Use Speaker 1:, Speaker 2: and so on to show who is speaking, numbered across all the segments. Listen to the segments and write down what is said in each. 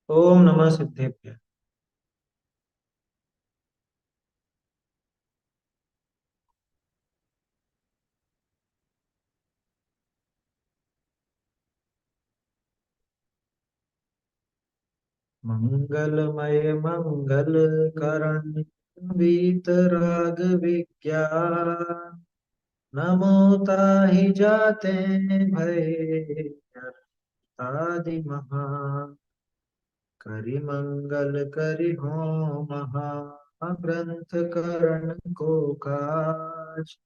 Speaker 1: ओम नमः सिद्धेभ्य। मंगलमय मंगल करण वीतराग विज्ञान। नमो ताहि जाते भय आदि महा। करि मंगल करि हो महा ग्रंथ करण को काज।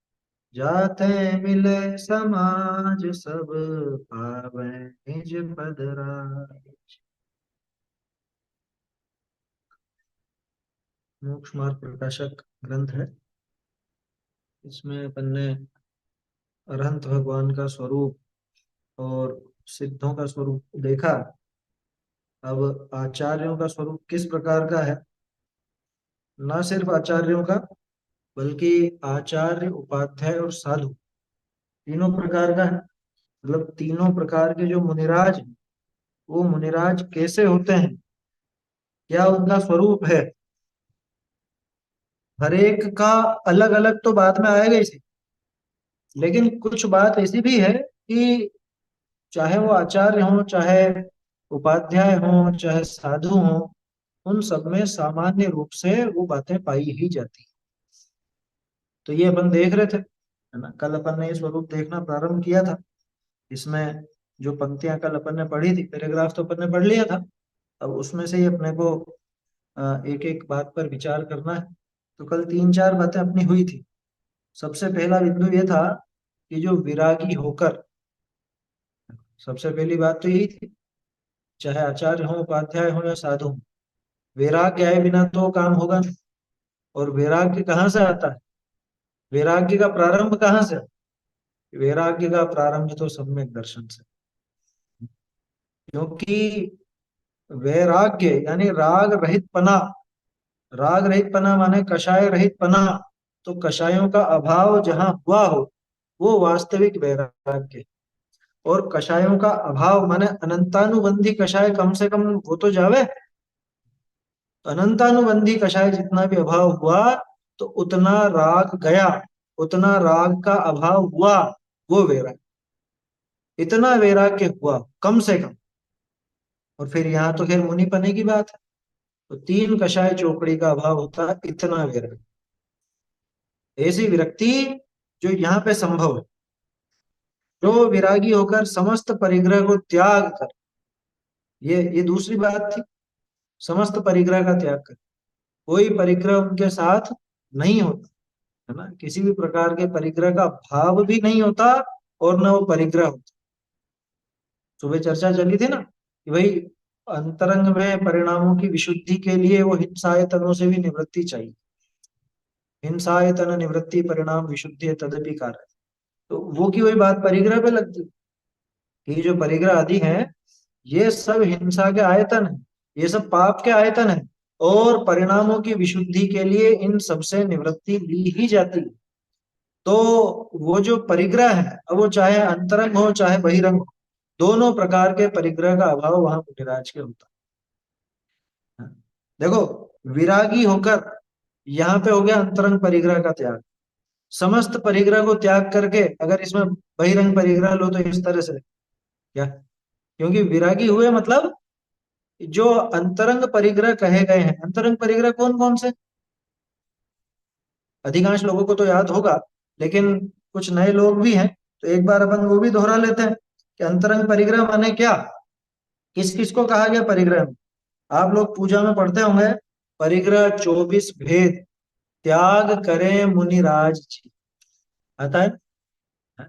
Speaker 1: जाते मिले समाज सब पावै निज पद राज। मोक्ष मार्ग प्रकाशक ग्रंथ है। इसमें अपन ने अरहंत भगवान का स्वरूप और सिद्धों का स्वरूप देखा। अब आचार्यों का स्वरूप किस प्रकार का है। न सिर्फ आचार्यों का बल्कि आचार्य उपाध्याय और साधु तीनों प्रकार का है। मतलब तीनों प्रकार के जो मुनिराज हैं, वो मुनिराज कैसे होते हैं, क्या उनका स्वरूप है। हर एक का अलग अलग तो बाद में आएगा इसी। लेकिन कुछ बात ऐसी भी है कि चाहे वो आचार्य हो, चाहे उपाध्याय हो, चाहे साधु हो, उन सब में सामान्य रूप से वो बातें पाई ही जाती। तो ये अपन देख रहे थे, है ना। कल अपन ने ये स्वरूप देखना प्रारंभ किया था। इसमें जो पंक्तियां कल अपन ने पढ़ी थी, पैराग्राफ तो अपन ने पढ़ लिया था। अब उसमें से ही अपने को एक एक बात पर विचार करना है। तो कल तीन चार बातें अपनी हुई थी। सबसे पहला बिंदु ये था कि जो विरागी होकर, सबसे पहली बात तो यही थी, चाहे आचार्य हो, उपाध्याय हो या साधु हो, वैराग्य आए बिना तो काम होगा नहीं। और वैराग्य कहाँ से आता है, वैराग्य का प्रारंभ कहाँ से। वैराग्य का प्रारंभ तो सम्यक दर्शन से। क्योंकि वैराग्य यानी राग रहित पना। राग रहित पना माने कषाय रहित पना। तो कषायों का अभाव जहां हुआ हो, वो वास्तविक वैराग्य। और कषायों का अभाव माने अनंतानुबंधी कषाय कम से कम वो तो जावे। अनंतानुबंधी कषाय जितना भी अभाव हुआ, तो उतना राग गया, उतना राग का अभाव हुआ, वो वैराग्य। इतना वैराग्य हुआ कम से कम। और फिर यहाँ तो खैर मुनि पने की बात है। तो तीन कषाय चौकड़ी का अभाव होता है, इतना वैराग्य। ऐसी विरक्ति जो यहाँ पे संभव है। जो विरागी होकर समस्त परिग्रह को त्याग कर, ये दूसरी बात थी। समस्त परिग्रह का त्याग कर, कोई परिग्रह उनके साथ नहीं होता, है ना। किसी भी प्रकार के परिग्रह का भाव भी नहीं होता, और न वो परिग्रह होता। सुबह चर्चा चली थी ना कि भाई अंतरंग में परिणामों की विशुद्धि के लिए वो हिंसायतनों से भी निवृत्ति चाहिए। हिंसायतन निवृत्ति परिणाम विशुद्धि तदपि कार्य। तो वो की वही बात परिग्रह पे लगती है कि जो परिग्रह आदि है, ये सब हिंसा के आयतन है, ये सब पाप के आयतन है। और परिणामों की विशुद्धि के लिए इन सबसे निवृत्ति ली ही जाती है। तो वो जो परिग्रह है, अब वो चाहे अंतरंग हो चाहे बहिरंग हो, दोनों प्रकार के परिग्रह का अभाव वहां मुनिराज के होता है। देखो, विरागी होकर यहाँ पे हो गया अंतरंग परिग्रह का त्याग। समस्त परिग्रह को त्याग करके अगर इसमें बहिरंग परिग्रह लो तो इस तरह से क्या। क्योंकि विरागी हुए मतलब जो अंतरंग परिग्रह कहे गए हैं, अंतरंग परिग्रह कौन कौन से। अधिकांश लोगों को तो याद होगा, लेकिन कुछ नए लोग भी हैं। तो एक बार अपन वो भी दोहरा लेते हैं कि अंतरंग परिग्रह माने क्या, किस किस को कहा गया परिग्रह में। आप लोग पूजा में पढ़ते होंगे, परिग्रह 24 भेद त्याग करें मुनिराज जी, आता है।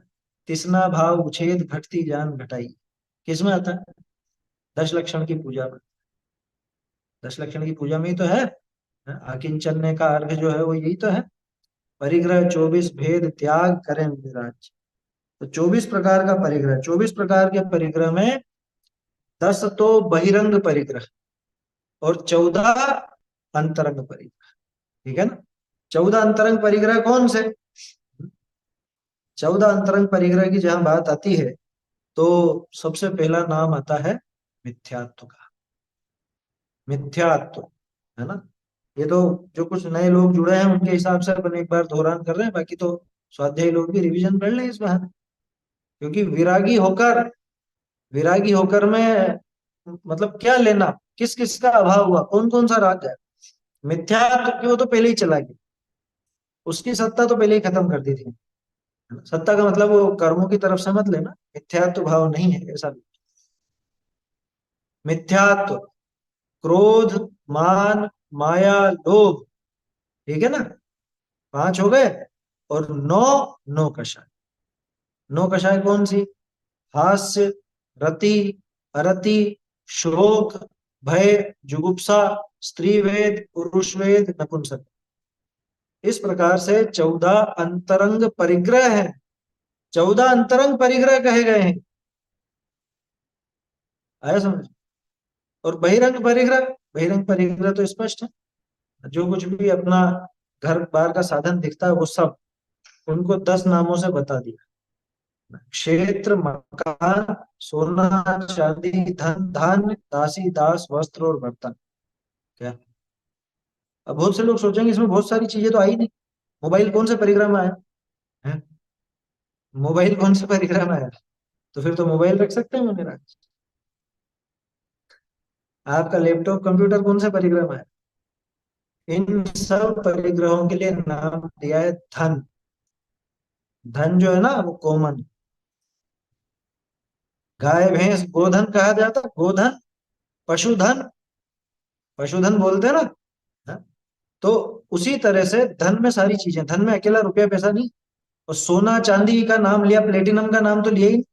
Speaker 1: तिसना भाव उछेद घटती जान घटाई, किसमें आता है, दश लक्षण की पूजा में। दश लक्षण की पूजा में ही तो है। आकिंचन्य का अर्घ जो है वो यही तो है। परिग्रह 24 भेद त्याग करें मुनिराज। तो 24 प्रकार का परिग्रह, 24 प्रकार के परिग्रह में 10 तो बहिरंग परिग्रह और 14 अंतरंग परिग्रह। ठीक है ना। 14 अंतरंग परिग्रह कौन से। 14 अंतरंग परिग्रह की जहां बात आती है, तो सबसे पहला नाम आता है मिथ्यात्व का। मिथ्यात्व, है ना। ये तो जो कुछ नए लोग जुड़े हैं उनके हिसाब से अपन एक बार दोहरान कर रहे हैं, बाकी तो स्वाध्यायी लोग भी रिवीजन कर लें इस बहाने। क्योंकि विरागी होकर में मतलब क्या लेना, किस किस का अभाव हुआ, कौन कौन सा राग है। मिथ्यात्व की वो तो पहले ही चला गया, उसकी सत्ता तो पहले ही खत्म कर दी थी। सत्ता का मतलब वो कर्मों की तरफ से मत लेना, मिथ्यात्व भाव नहीं है ऐसा भी। मिथ्यात्व, क्रोध, मान, माया, लोभ, ठीक है ना, 5 हो गए। और नौ, नौ कषाय। नौ कषाय कौन सी? हास्य, रति, अरति, शोक, भय, जुगुप्सा, स्त्री वेद, पुरुष वेद, नपुंसक। इस प्रकार से 14 अंतरंग परिग्रह हैं, 14 अंतरंग परिग्रह कहे गए हैं। आया समझ? और बहिरंग परिग्रह, बहिरंग परिग्रह तो स्पष्ट है, जो कुछ भी अपना घर बार का साधन दिखता है वो सब, उनको 10 नामों से बता दिया। क्षेत्र, मकान, सोना, चांदी, धन, धान्य, दासी, दास, वस्त्र और बर्तन। क्या? अब बहुत से लोग सोचेंगे इसमें बहुत सारी चीजें तो आई नहीं। मोबाइल कौन से परिग्रह में आया है? मोबाइल कौन से परिग्रह में आया? तो फिर तो मोबाइल रख सकते हैं मेरा। आपका लैपटॉप कंप्यूटर कौन से परिग्रह में आया? इन सब परिग्रहों के लिए नाम दिया है धन। धन जो है ना वो कॉमन। गाय भैंस गोधन कहा जाता है, गोधन। पशुधन, पशुधन बोलते हैं ना। हाँ? तो उसी तरह से धन में सारी चीजें, धन में अकेला रुपया पैसा नहीं। और सोना चांदी का नाम लिया, प्लेटिनम का नाम तो लिया ही नहीं,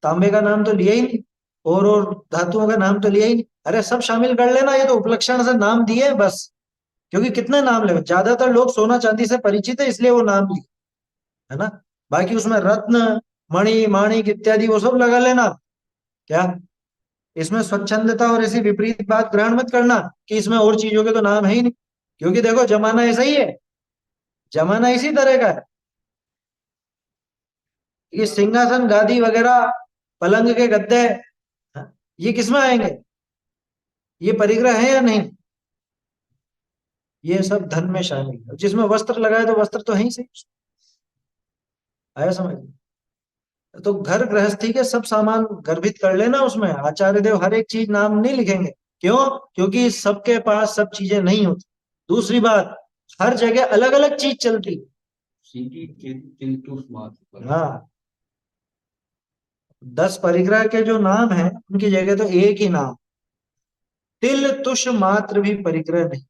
Speaker 1: तांबे का नाम तो लिया ही नहीं, और धातुओं का नाम तो लिया ही नहीं। अरे सब शामिल कर लेना, ये तो उपलक्षण से नाम दिए बस। क्योंकि कितने नाम ले, ज्यादातर लोग सोना चांदी से परिचित है इसलिए वो नाम लिए, है ना। बाकी उसमें रत्न, मणि, माणिक इत्यादि वो सब लगा लेना। क्या? इसमें स्वच्छंदता और ऐसी विपरीत बात ग्रहण मत करना कि इसमें और चीजों के तो नाम है ही नहीं। क्योंकि देखो जमाना ऐसा ही है, जमाना इसी तरह का है। ये सिंहासन गादी वगैरह, पलंग के गद्दे, हाँ, ये किसमें आएंगे? ये परिग्रह है या नहीं? ये सब धन में शामिल है। जिसमें वस्त्र लगाए तो वस्त्र तो है ही सही। आया समझ? तो घर गृहस्थी के सब सामान गर्भित कर लेना उसमें। आचार्य देव हर एक चीज नाम नहीं लिखेंगे। क्यों? क्योंकि सबके पास सब चीजें नहीं होती। दूसरी बात, हर जगह अलग अलग चीज चलती। हाँ, 10 परिग्रह के जो नाम है उनकी जगह तो एक ही नाम। तिल तुष मात्र भी परिग्रह नहीं।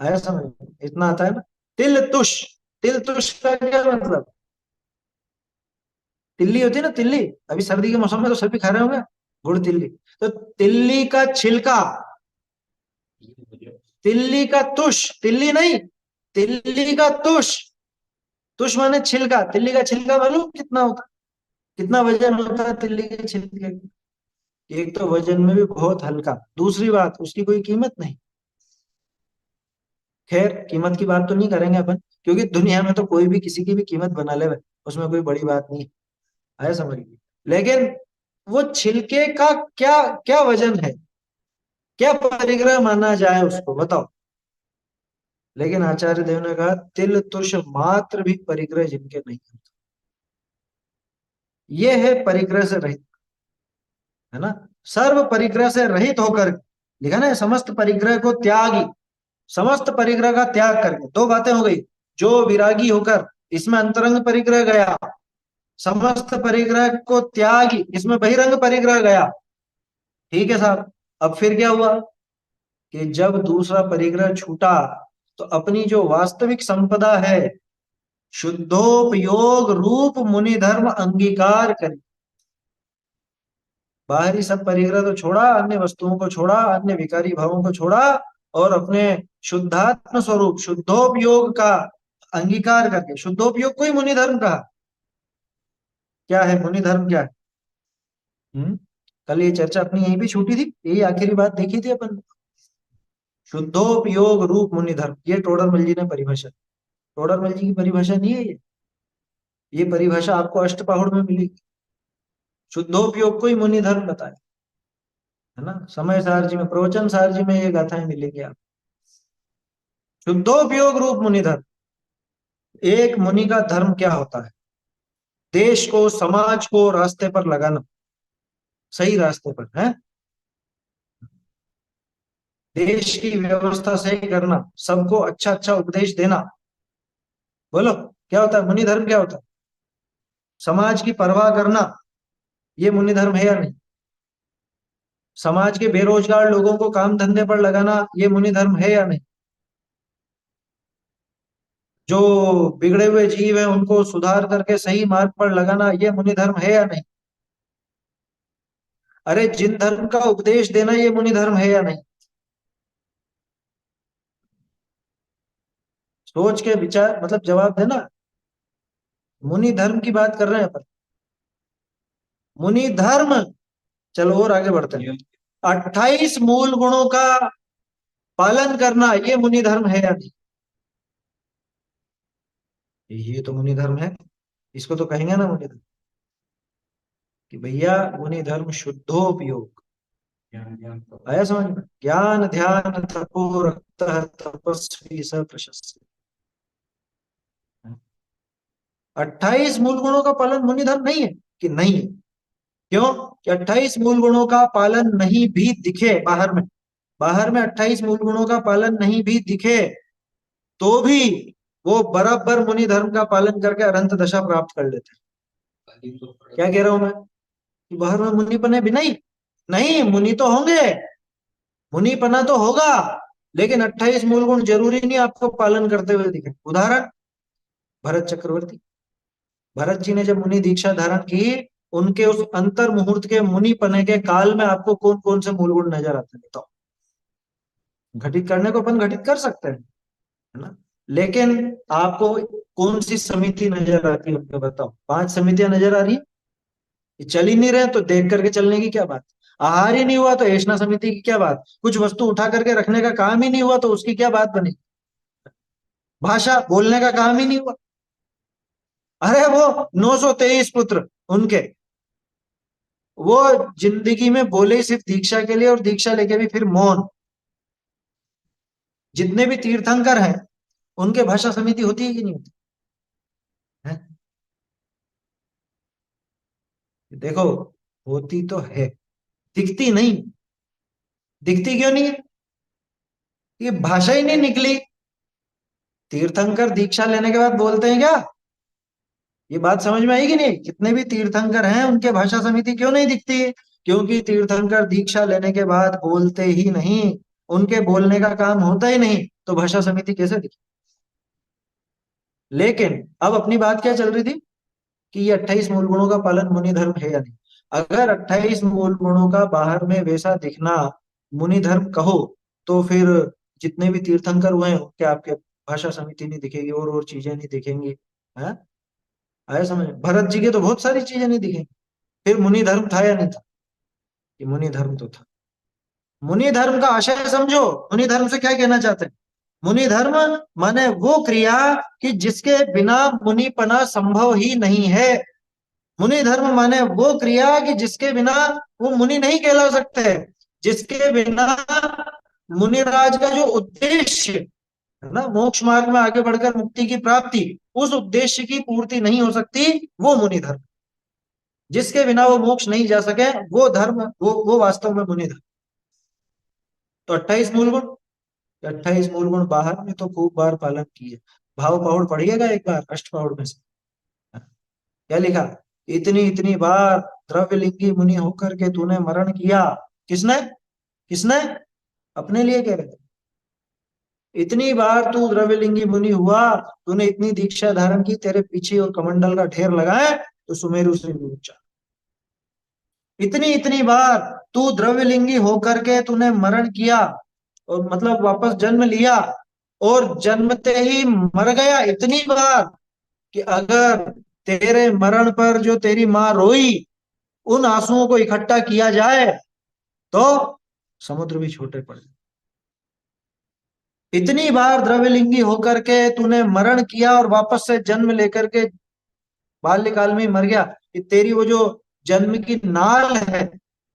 Speaker 1: आया समझ? इतना आता है ना। तिल तुष, तिल तुष का क्या मतलब? तिल्ली होती है ना, तिल्ली। अभी सर्दी के मौसम में तो सभी खा रहे होंगे गुड़ तिल्ली। तो तिल्ली का छिलका, तिल्ली का तुष, तिल्ली नहीं, तिल्ली का तुष। तुष माने छिलका। तिल्ली का छिलका मालूम कितना होता है? कितना वजन होता है तिल्ली के छिलके का? एक तो वजन में भी बहुत हल्का, दूसरी बात उसकी कोई कीमत नहीं। खैर कीमत की बात तो नहीं करेंगे अपन, क्योंकि दुनिया में तो कोई भी किसी की भी कीमत बना ले, उसमें कोई बड़ी बात नहीं है। आया समझ? लेकिन वो छिलके का क्या, क्या वजन है, क्या परिग्रह माना जाए उसको बताओ। लेकिन आचार्य देव ने कहा तिल तुष मात्र भी परिग्रह जिनके नहीं होते, ये है परिग्रह से रहित, है ना। सर्व परिग्रह से रहित होकर, लिखा ना, समस्त परिग्रह को त्यागी, समस्त परिग्रह का त्याग करके। दो बातें हो गई। जो विरागी होकर, इसमें अंतरंग परिग्रह गया, समस्त परिग्रह को त्यागी, इसमें बहिरंग परिग्रह गया। ठीक है साहब। अब फिर क्या हुआ कि जब दूसरा परिग्रह छूटा तो अपनी जो वास्तविक संपदा है, शुद्धोपयोग रूप मुनि धर्म अंगीकार करी। बाहरी सब परिग्रह तो छोड़ा, अन्य वस्तुओं को छोड़ा, अन्य विकारी भावों को छोड़ा, और अपने शुद्धात्म स्वरूप शुद्धोपयोग का अंगीकार करके, शुद्धोपयोग को ही मुनि धर्म कहा। क्या है मुनि धर्म, क्या है? हम्म कल ये चर्चा अपनी यहीं भी छूटी थी, यही आखिरी बात देखी थी अपन। शुद्धोपयोग रूप मुनि धर्म, ये टोडरमल जी ने परिभाषा, टोडरमल जी की परिभाषा नहीं है ये परिभाषा आपको अष्टपहुड़ में मिलेगी। शुद्धोपयोग को ही मुनि धर्म बताया, है है ना। समय सारजी में, प्रवचन सारजी में ये गाथाएं मिलेंगी आप। शुद्धोपयोग रूप मुनि धर्म। एक मुनि का धर्म क्या होता है? देश को, समाज को रास्ते पर लगाना, सही रास्ते पर है, देश की व्यवस्था सही करना, सबको अच्छा अच्छा उपदेश देना। बोलो, क्या होता है मुनि धर्म? क्या होता है? समाज की परवाह करना, ये मुनि धर्म है या नहीं? समाज के बेरोजगार लोगों को काम धंधे पर लगाना, ये मुनि धर्म है या नहीं? जो बिगड़े हुए जीव हैं उनको सुधार करके सही मार्ग पर लगाना, ये मुनि धर्म है या नहीं? अरे जिन धर्म का उपदेश देना, ये मुनि धर्म है या नहीं? सोच के विचार, मतलब जवाब देना। मुनि धर्म की बात कर रहे हैं अपन। मुनि धर्म। चलो और आगे बढ़ते हैं। 28 मूल गुणों का पालन करना, ये मुनि धर्म है या नहीं? ये तो मुनि धर्म है। इसको तो कहेंगे ना मुनि धर्म, कि भैया मुनि धर्म शुद्धोपयोग। आया समझ में? ज्ञान ध्यान तपो रक्त तपस्वी स प्रशस्त। 28 मूल गुणों का पालन मुनि धर्म नहीं है कि नहीं है? क्यों? कि 28 मूल गुणों का पालन नहीं भी दिखे बाहर में, बाहर में 28 मूल गुणों का पालन नहीं भी दिखे, तो भी वो बराबर मुनि धर्म का पालन करके अनंत दशा प्राप्त कर लेते हैं। क्या कह रहा हूं मैं? कि बाहर में मुनि बने भी नहीं, नहीं मुनि तो होंगे, मुनि पना तो होगा, लेकिन 28 मूल गुण जरूरी नहीं आपको पालन करते हुए दिखे। उदाहरण, भरत चक्रवर्ती। भरत जी ने जब मुनि दीक्षा धारण की, उनके उस अंतर मुहूर्त के मुनि पने के काल में आपको कौन कौन से मूल गुण नजर आते हैं बताओ? घटित करने को अपन घटित कर सकते हैं, है ना, लेकिन आपको कौन सी समिति नजर आती है उनमें बताओ? 5 समितियां नजर आ रही है। ये चल ही नहीं रहे तो देख करके चलने की क्या बात? आहार ही नहीं हुआ तो ऐषणा समिति की क्या बात? कुछ वस्तु उठा करके रखने का काम ही नहीं हुआ तो उसकी क्या बात बनी? भाषा बोलने का काम ही नहीं हुआ। अरे वो 923 पुत्र उनके, वो जिंदगी में बोले ही सिर्फ दीक्षा के लिए, और दीक्षा लेके भी फिर मौन। जितने भी तीर्थंकर हैं उनके भाषा समिति होती है कि नहीं होती है? देखो, होती तो है, दिखती नहीं। दिखती क्यों नहीं है? ये भाषा ही नहीं निकली। तीर्थंकर दीक्षा लेने के बाद बोलते हैं क्या? ये बात समझ में आएगी नहीं? कितने भी तीर्थंकर हैं उनके भाषा समिति क्यों नहीं दिखती? क्योंकि तीर्थंकर दीक्षा लेने के बाद बोलते ही नहीं, उनके बोलने का काम होता ही नहीं, तो भाषा समिति कैसे दिखी? लेकिन अब अपनी बात क्या चल रही थी, कि ये 28 मूल गुणों का पालन मुनि धर्म है या नहीं? अगर 28 मूल गुणों का बाहर में वैसा दिखना मुनि धर्म कहो, तो फिर जितने भी तीर्थंकर हुए हैं उनके आपके भाषा समिति नहीं दिखेगी, और चीजें नहीं दिखेंगी, है? आया समझ? भरत जी के तो बहुत सारी चीजें नहीं दिखेंगी। फिर मुनि धर्म था या नहीं था? कि मुनि धर्म तो था। मुनि धर्म का आशय समझो, मुनि धर्म से क्या कहना चाहते हैं? मुनि धर्म माने वो क्रिया कि जिसके बिना मुनिपना संभव ही नहीं है। मुनि धर्म माने वो क्रिया कि जिसके बिना वो मुनि नहीं कहला सकते, जिसके बिना मुनिराज का जो उद्देश्य है ना, मोक्ष मार्ग में आगे बढ़कर मुक्ति की प्राप्ति, उस उद्देश्य की पूर्ति नहीं हो सकती, वो मुनि धर्म। जिसके बिना वो मोक्ष नहीं जा सके, वो धर्म, वो वास्तव में मुनि धर्म। तो 28 मूल गुण, 28 मूल गुण बाहर में तो खूब बार पालन किए। भाव पौड़ पढ़िएगा एक बार, अष्ट पौड़ में से क्या लिखा? इतनी इतनी बार द्रव्यलिंगी मुनि होकर के तूने मरण किया। किसने? किसने? अपने लिए कह रहे थे। इतनी बार तू द्रव्यलिंगी मुनि हुआ, तूने इतनी दीक्षा धारण की, तेरे पीछे और कमंडल का ढेर लगाए तो सुमेरु से भी ऊंचा। इतनी इतनी बार तू द्रव्यलिंगी होकर के तूने मरण किया, और मतलब वापस जन्म लिया, और जन्मते ही मर गया इतनी बार कि अगर तेरे मरण पर जो तेरी माँ रोई, उन आंसुओं को इकट्ठा किया जाए तो समुद्र भी छोटे पड़ जाए। इतनी बार द्रव्यलिंगी होकर के तूने मरण किया और वापस से जन्म लेकर के बाल्यकाल में ही मर गया, कि तेरी वो जो जन्म की नाल है,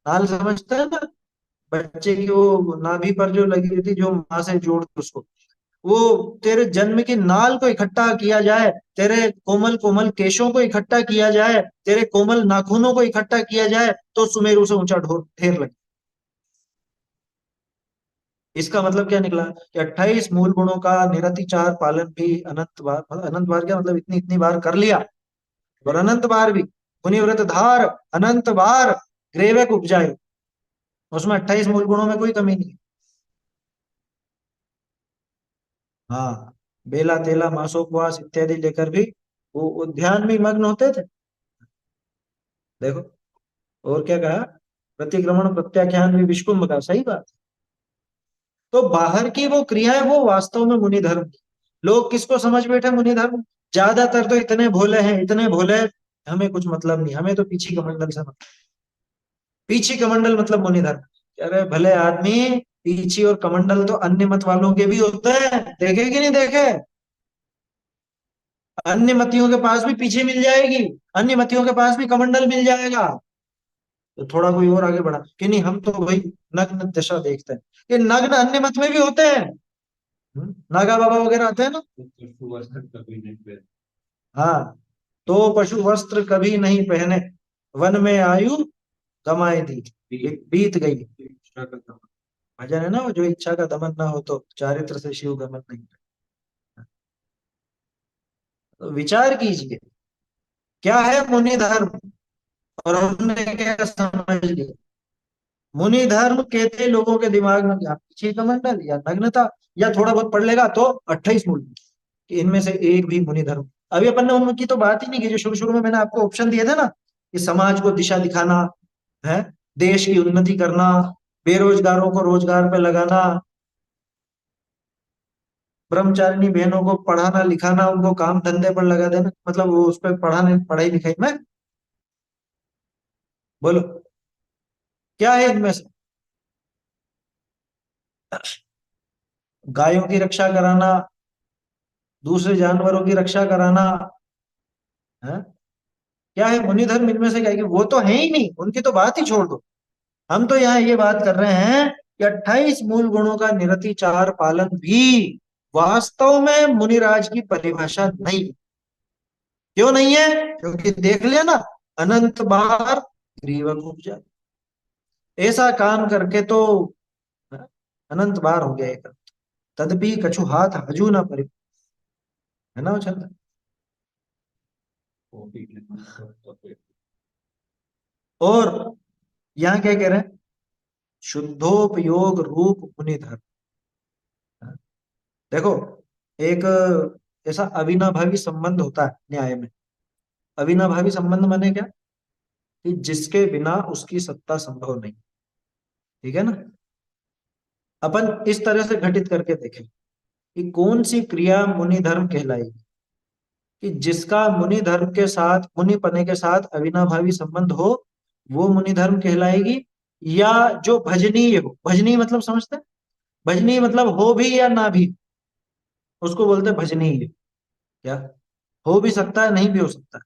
Speaker 1: नाल समझते हैं ना, बच्चे की वो नाभि पर जो लगी हुई थी, जो माँ से जोड़ उसको, वो तेरे जन्म की नाल को इकट्ठा किया जाए, तेरे कोमल कोमल केशों को इकट्ठा किया जाए, तेरे कोमल नाखूनों को इकट्ठा किया जाए, तो सुमेरु से ऊंचा ढोर ढेर लगे। इसका मतलब क्या निकला कि 28 मूल गुणों का निरतिचार पालन भी अनंत बार, मतलब अनंत बार क्या मतलब, इतनी इतनी बार कर लिया, और अनंत बार भी मुनिव्रत धार, अनंत बार ग्रेवक उपजाए, उसमें 28 मूल गुणों में कोई कमी नहीं है। हाँ, बेला तेला मासोपवास इत्यादि लेकर भी वो ध्यान में मग्न होते थे। देखो, और क्या कहा, प्रतिक्रमण प्रत्याख्यान भी विष्कुंभ का, सही बात। तो बाहर की वो क्रियाएं वो वास्तव में मुनि धर्म की। लोग किसको समझ बैठे मुनि धर्म, ज्यादातर तो इतने भोले हैं, इतने भोले, हमें कुछ मतलब नहीं, हमें तो पीछी कमंडल से मतलब, पीछी कमंडल मतलब मुनि धर्म। अरे भले आदमी, पीछी और कमंडल तो अन्य मत वालों के भी होते हैं, देखे कि नहीं देखे। अन्य मतियों के पास भी पीछे मिल जाएगी, अन्य मतियों के पास भी कमंडल मिल जाएगा। तो थोड़ा कोई और आगे बढ़ा कि नहीं, हम तो भाई नग्न दशा देखते हैं, ये नग्न अन्य मत में भी होते हैं। नागा बाबा वगैरह आते हैं ना। हाँ, तो पशु वस्त्र कभी नहीं पहने, वन में आयु गमाए दी, बीत गई। भजन है ना वो, जो इच्छा का दमन ना हो तो चारित्र से शिव गमन नहीं। तो विचार कीजिए, क्या है मुनि धर्म, और हमने क्या समझ लिया। मुनि धर्म कहते लोगों के दिमाग में क्या, पीछे कमंडल या नग्नता, या थोड़ा बहुत पढ़ लेगा तो 28 मूल, कि इनमें से एक भी मुनि धर्म। अभी अपन ने उनकी तो बात ही नहीं की, जो शुरू शुरू में मैंने आपको ऑप्शन दिए थे ना, कि समाज को दिशा दिखाना है, देश की उन्नति करना, बेरोजगारों को रोजगार पे लगाना, ब्रह्मचारिणी बहनों को पढ़ाना लिखाना, उनको काम धंधे पर लगा देना, मतलब वो उस पर पढ़ाने पढ़ाई लिखाई में। बोलो, क्या है इनमें से। गायों की रक्षा कराना, दूसरे जानवरों की रक्षा कराना, है, क्या है मुनि धर्म इनमें से, क्या है कि वो तो है ही नहीं, उनकी तो बात ही छोड़ दो। हम तो यहाँ ये बात कर रहे हैं कि 28 मूल गुणों का निरतिचार पालन भी वास्तव में मुनिराज की परिभाषा नहीं। क्यों नहीं है, क्योंकि देख लिया ना, अनंत बार ग्रीवक उपजा, ऐसा काम करके तो अनंत बार हो गया एक, तदपि कछु हाथ हजू ना परि, है ना वो चंद्र। और यहाँ क्या कह रहे हैं, शुद्धोपयोग रूप मुनि धर्म। देखो, एक ऐसा अविनाभावी संबंध होता है न्याय में। अविनाभावी संबंध माने क्या, कि जिसके बिना उसकी सत्ता संभव नहीं। ठीक है ना। अपन इस तरह से घटित करके देखें कि कौन सी क्रिया मुनि धर्म कहलाएगी, कि जिसका मुनि धर्म के साथ, मुनि पने के साथ अविनाभावी संबंध हो, वो मुनि धर्म कहलाएगी। या जो भजनीय हो, भजनीय मतलब समझते हैं, भजनीय मतलब हो भी या ना भी, उसको बोलते हैं भजनीय। क्या, हो भी सकता है, नहीं भी हो सकता है,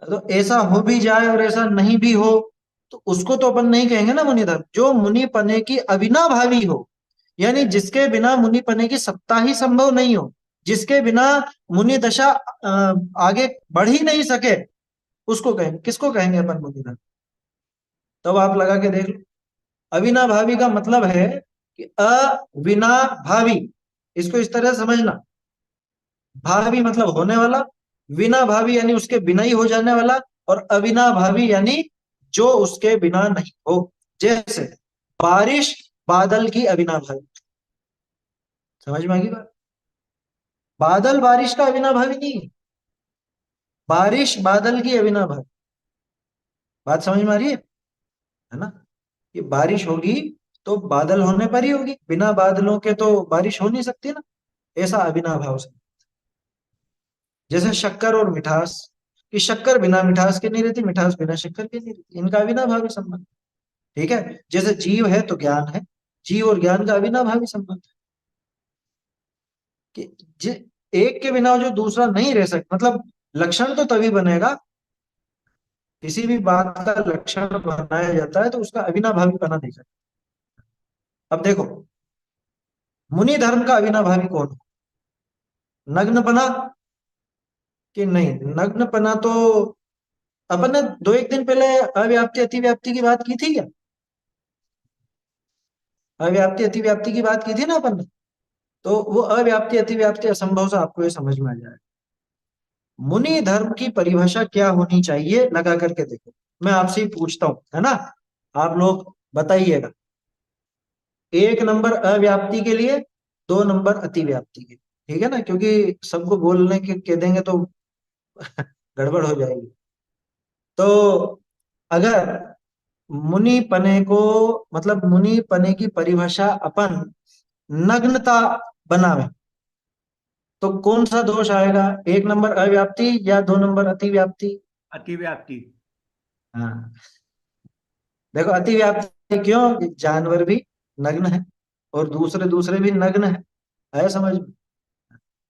Speaker 1: तो ऐसा हो भी जाए और ऐसा नहीं भी हो, तो उसको तो अपन नहीं कहेंगे ना मुनि धर्म। जो मुनि पने की अविनाभावी हो, यानी जिसके बिना मुनि पने की सत्ता ही संभव नहीं हो, जिसके बिना मुनि दशा आगे बढ़ ही नहीं सके, उसको कहेंगे, किसको कहेंगे अपन मुनि धर्म। तब आप लगा के देख लो, अविनाभावी का मतलब है कि अविना भावी, इसको इस तरह से समझना। भावी मतलब होने वाला, विना भावी यानी उसके बिना ही हो जाने वाला, और अविना भावी यानी जो उसके बिना नहीं हो। जैसे बारिश बादल की अविना भावी, समझ में आ गई बात। बादल बारिश का अविना भावी नहीं है, बारिश बादल की अविना भावी। बात समझ में आ रही है ना। कि बारिश होगी तो बादल होने पर ही होगी, बिना बादलों के तो बारिश हो नहीं सकती ना। ऐसा अविना भाव से, जैसे शक्कर और मिठास, कि शक्कर बिना मिठास के नहीं रहती, मिठास बिना शक्कर के नहीं रहती, इनका अविनाभावी संबंध। ठीक है। जैसे जीव है तो ज्ञान है, जीव और ज्ञान का अविनाभावी संबंध है। कि एक के बिना जो दूसरा नहीं रह सकता, मतलब लक्षण तो तभी बनेगा, किसी भी बात का लक्षण बनाया जाता है तो उसका अविनाभावी बना नहीं सकता। अब देखो, मुनि धर्म का अविनाभावी कौन हो? नग्नपना कि नहीं? नग्नपना तो अपन ने दो एक दिन पहले अव्याप्ति अतिव्याप्ति की बात की थी क्या? अव्याप्ति अतिव्याप्ति की बात की थी ना अपन ने। तो वो अव्याप्ति अतिव्याप्ति असंभव से आपको ये समझ में आ जाए। मुनि धर्म की परिभाषा क्या होनी चाहिए लगा करके देखो। मैं आपसे ही पूछता हूं, है ना? आप लोग बताइएगा। एक नंबर अव्याप्ति के लिए, दो नंबर अतिव्याप्ति के, ठीक है ना? क्योंकि सबको बोलने के कह देंगे तो गड़बड़ हो जाएगी। तो अगर मुनि पने को, मतलब मुनि पने की परिभाषा अपन नग्नता बनावे, तो कौन सा दोष आएगा? एक नंबर अव्याप्ति या दो नंबर अतिव्याप्ति?
Speaker 2: अतिव्याप्ति।
Speaker 1: हाँ, देखो अतिव्याप्ति क्यों? कि जानवर भी नग्न है और दूसरे दूसरे भी नग्न है। आया समझ में?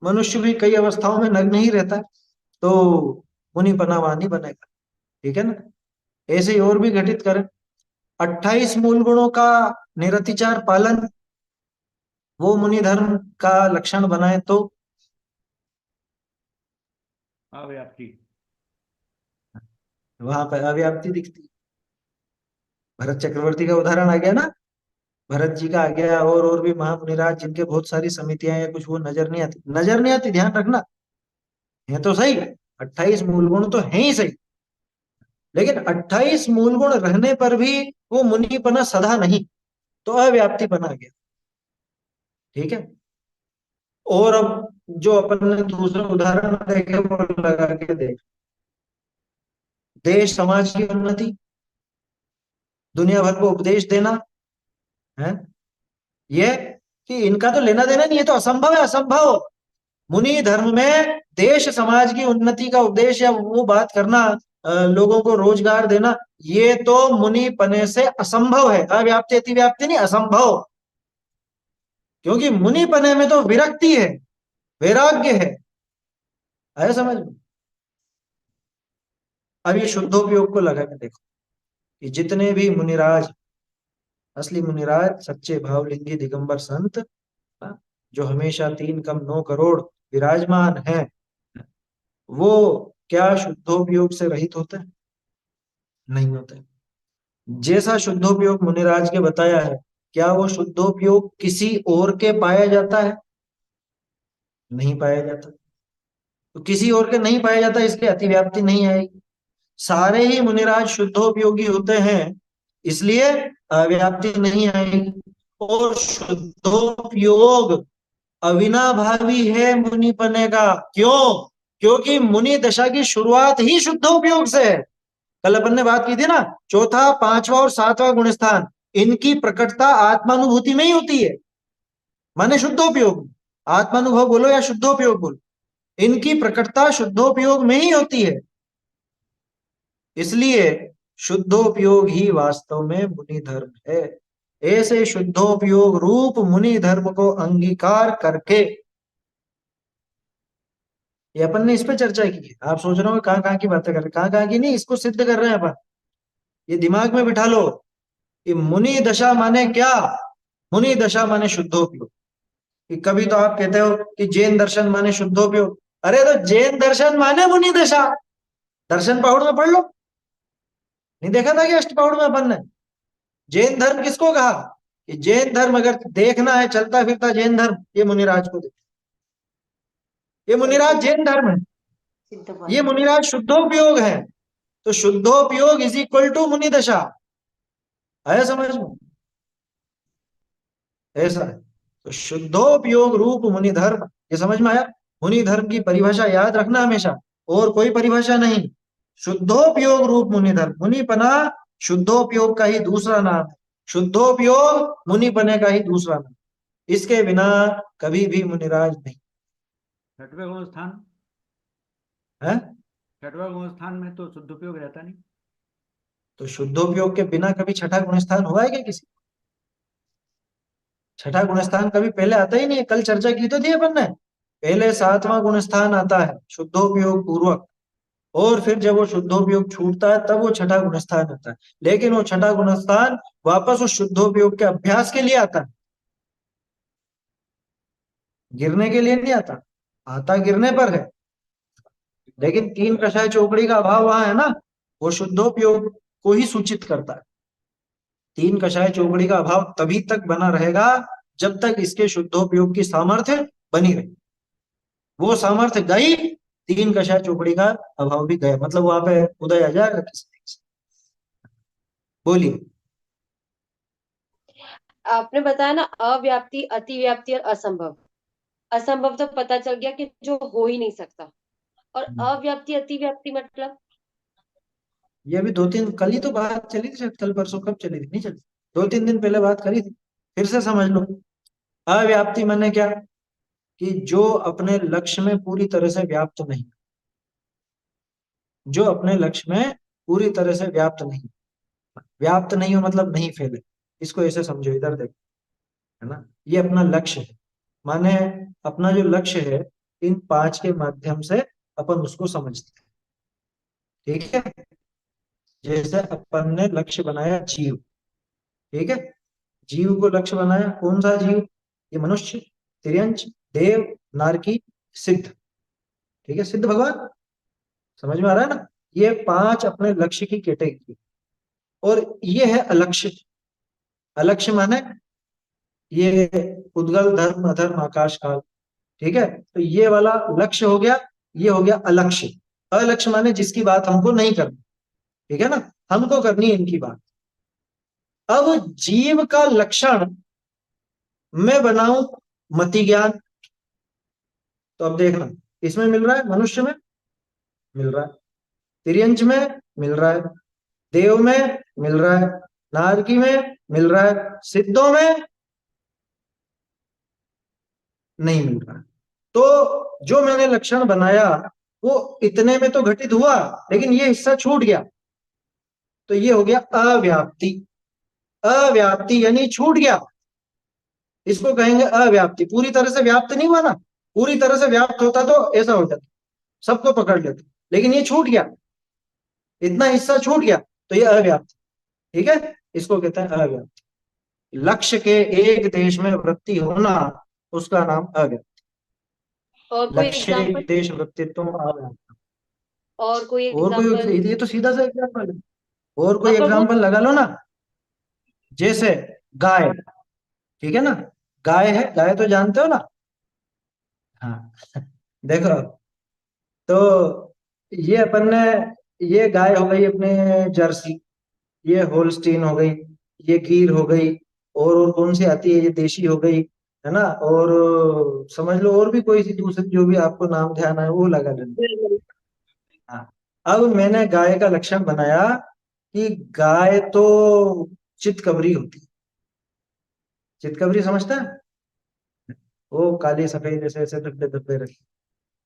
Speaker 1: मनुष्य भी कई अवस्थाओं में नग्न ही रहता है, तो मुनि पनावा नहीं बनेगा। ठीक है ना? ऐसे ही और भी घटित करें। 28 मूल गुणों का निरतिचार पालन वो मुनि धर्म का लक्षण बनाए तो
Speaker 2: अव्याप्ति।
Speaker 1: वहां पर अव्याप्ति दिखती है। भरत चक्रवर्ती का उदाहरण आ गया ना, भरत जी का आ गया, और भी महामुनिराज जिनके बहुत सारी समितियां या कुछ वो नजर नहीं आती, नजर नहीं आती, ध्यान रखना। है तो सही, 28 मूल गुण तो है ही सही, लेकिन 28 मूल गुण रहने पर भी वो मुनिपना सदा नहीं, तो अव्याप्तिपना आ गया। ठीक है? और अब जो अपन ने दूसरा उदाहरण देखे वो लगा के देख। देश समाज की उन्नति, दुनिया भर को उपदेश देना है, ये कि इनका तो लेना देना नहीं, ये तो असंभव है, असंभव। मुनि धर्म में देश समाज की उन्नति का उपदेश या वो बात करना, लोगों को रोजगार देना, ये तो मुनि पने से असंभव है। अव्याप्ति अतिव्याप्ति नहीं, असंभव। क्योंकि मुनि पने में तो विरक्ति है, वैराग्य है। आया समझ में? अब ये शुद्धोपयोग को लगा के देखो कि जितने भी मुनिराज, असली मुनिराज, सच्चे भावलिंगी दिगंबर संत, हाँ, जो हमेशा 3 कम 9 करोड़ विराजमान हैं, वो क्या शुद्धोपयोग से रहित होते हैं? नहीं होते। जैसा शुद्धोपयोग मुनिराज के बताया है, क्या वो शुद्धोपयोग किसी और के पाया जाता है? नहीं पाया जाता। तो किसी और के नहीं पाया जाता, इसलिए अतिव्याप्ति नहीं आएगी। सारे ही मुनिराज शुद्धोपयोगी होते हैं, इसलिए अव्याप्ति नहीं आएगी। और शुद्धोपयोग अविनाभावी है मुनिपने का। क्यों? क्योंकि मुनि दशा की शुरुआत ही शुद्धोपयोग से है। कल अपन ने बात की थी ना, चौथा, पांचवा और सातवां गुणस्थान, इनकी प्रकटता आत्मानुभूति में ही होती है। माने शुद्धोपयोग, आत्मानुभव बोलो या शुद्धोपयोग बोलो, इनकी प्रकटता शुद्धोपयोग में ही होती है। इसलिए शुद्धोपयोग ही वास्तव में मुनि धर्म है। ऐसे शुद्धोपयोग रूप मुनि धर्म को अंगीकार करके, ये अपन ने इस पे चर्चा की है। आप सोच रहे हो कहाँ कहाँ की बातें कर रहे हैं, कहाँ कहाँ की नहीं, इसको सिद्ध कर रहे हैं अपन। ये दिमाग में बिठा लो कि मुनि दशा माने क्या? मुनि दशा माने शुद्धोपयोग। कि कभी तो आप कहते हो कि जैन दर्शन माने शुद्धोपयोग, अरे तो जैन दर्शन माने मुनि दशा। दर्शन पहाड़ में पढ़ लो, नहीं देखा था कि अष्टपहाड़ में अपन ने जैन धर्म किसको कहा? कि जैन धर्म अगर देखना है चलता फिरता जैन धर्म, ये मुनिराज को देखो, ये मुनिराज जैन धर्म है, ये मुनिराज शुद्धोपयोग है। तो शुद्धोपयोग इज इक्वल टू मुनि दशा। आया समझ में? ऐसा है। तो शुद्धोपयोग रूप मुनि धर्म, ये समझ में आया? मुनि धर्म की परिभाषा याद रखना हमेशा, और कोई परिभाषा नहीं। शुद्धोपयोग रूप मुनि धर्म, मुनिपना शुद्धोपयोग का ही दूसरा नाम है। शुद्धोपयोग मुनिपने का ही दूसरा नाम, इसके बिना कभी भी मुनिराज नहीं
Speaker 2: छठवें गुण स्थान।
Speaker 1: है।
Speaker 2: छठवें गुण स्थान में तो शुद्धोपयोग रहता नहीं।
Speaker 1: तो शुद्धोपयोग के बिना कभी छठा गुणस्थान हुआ है क्या किसी? छठा गुणस्थान कभी पहले आता ही नहीं है। कल चर्चा की तो थी अपन ने, पहले सातवां गुणस्थान आता है शुद्धोपयोग पूर्वक, और फिर जब वो शुद्धोपयोग छूटता है तब वो छठा गुणस्थान आता है। लेकिन वो छठा गुणस्थान वापस उस शुद्धोपयोग के अभ्यास के लिए आता है, गिरने के लिए नहीं आता। आता गिरने पर है, लेकिन तीन कषाय चौकड़ी का अभाव वहां है ना, वो शुद्धोपयोग को ही सूचित करता है। तीन कषाय चौकड़ी का अभाव तभी तक बना रहेगा जब तक इसके शुद्धोपयोग की सामर्थ्य बनी रहे। वो सामर्थ्य गई, तीन कषाय चौकड़ी का अभाव भी गया, मतलब वहां पे उदय आ जाएगा किसी दिन से। बोलिए।
Speaker 3: आपने बताया ना अव्याप्ति, अतिव्याप्ति और असंभव। असंभव तो पता चल गया कि जो हो ही नहीं सकता, और अव्याप्ति अतिव्याप्ति मतलब?
Speaker 1: ये अभी दो तीन, कल ही तो बात चली थी शायद, कल परसों, कब चली थी, नहीं चली, दो तीन दिन पहले बात करी थी, फिर से समझ लो। अव्याप्ति माने क्या, कि जो अपने लक्ष्य में पूरी तरह से व्याप्त नहीं, जो अपने लक्ष्य में पूरी तरह से व्याप्त नहीं, व्याप्त नहीं हो मतलब नहीं फैले। इसको ऐसे समझो, इधर देखो, है ना, ये अपना लक्ष्य है। माने अपना जो लक्ष्य है, इन पांच के माध्यम से अपन उसको समझते हैं, ठीक है। जैसे अपन ने लक्ष्य बनाया जीव, ठीक है, जीव को लक्ष्य बनाया, कौन सा जीव, ये मनुष्य, तिर्यंच, देव, नारकी, सिद्ध, ठीक है, सिद्ध भगवान, समझ में आ रहा है ना। ये पांच अपने लक्ष्य की कैटेगरी, और ये है अलक्ष्य। अलक्ष्य माने ये उद्गल, धर्म, अधर्म, आकाश, काल, ठीक है। तो ये वाला लक्ष्य हो गया, ये हो गया अलक्ष्य। अलक्ष्य माने जिसकी बात हमको नहीं करनी, ठीक है ना, हमको करनी है इनकी बात। अब जीव का लक्षण मैं बनाऊं मति ज्ञान, तो अब देखना, इसमें मिल रहा है, मनुष्य में मिल रहा है, तिर्यंच में मिल रहा है, देव में मिल रहा है, नारकी में मिल रहा है, सिद्धों में नहीं मिल रहा है। तो जो मैंने लक्षण बनाया वो इतने में तो घटित हुआ, लेकिन ये हिस्सा छूट गया, तो ये हो गया अव्याप्ति। अव्याप्ति यानी छूट गया, इसको कहेंगे अव्याप्ति। पूरी तरह से व्याप्त नहीं हुआ ना, पूरी तरह से व्याप्त होता तो ऐसा हो जाता, सबको पकड़ लेता, लेकिन ये छूट गया, इतना हिस्सा छूट गया, तो ये अव्याप्त, ठीक है, इसको कहते हैं अव्याप्त। लक्ष्य के एक देश में वृत्ति होना, उसका नाम अव्याप्त।
Speaker 3: और कोई
Speaker 1: लक्ष्य
Speaker 3: एग्जांपल?
Speaker 1: एक देश वृत्तित्व अव्याप्त।
Speaker 3: और कोई
Speaker 1: और
Speaker 3: एग्जांपल?
Speaker 1: कोई, ये तो सीधा सा एग्जाम्पल है, और कोई
Speaker 3: हाँ पर वो,
Speaker 1: एग्जाम्पल लगा लो ना। जैसे गाय, ठीक है ना, गाय है, गाय तो जानते हो ना। हाँ देखो, तो ये अपन ने, ये गाय हो गई अपने जर्सी, ये होल्स्टीन हो गई, ये गिर हो गई, और कौन सी आती है, ये देशी हो गई, है ना, और समझ लो और भी कोई सी दूसरी जो भी आपको नाम ध्यान आए वो लगा लेना। हाँ, अब मैंने गाय का लक्षण बनाया कि गाय तो चितकबरी होती है। चितकबरी समझता है, वो काली सफेद ऐसे ऐसे धब्बे धब्बे रखे।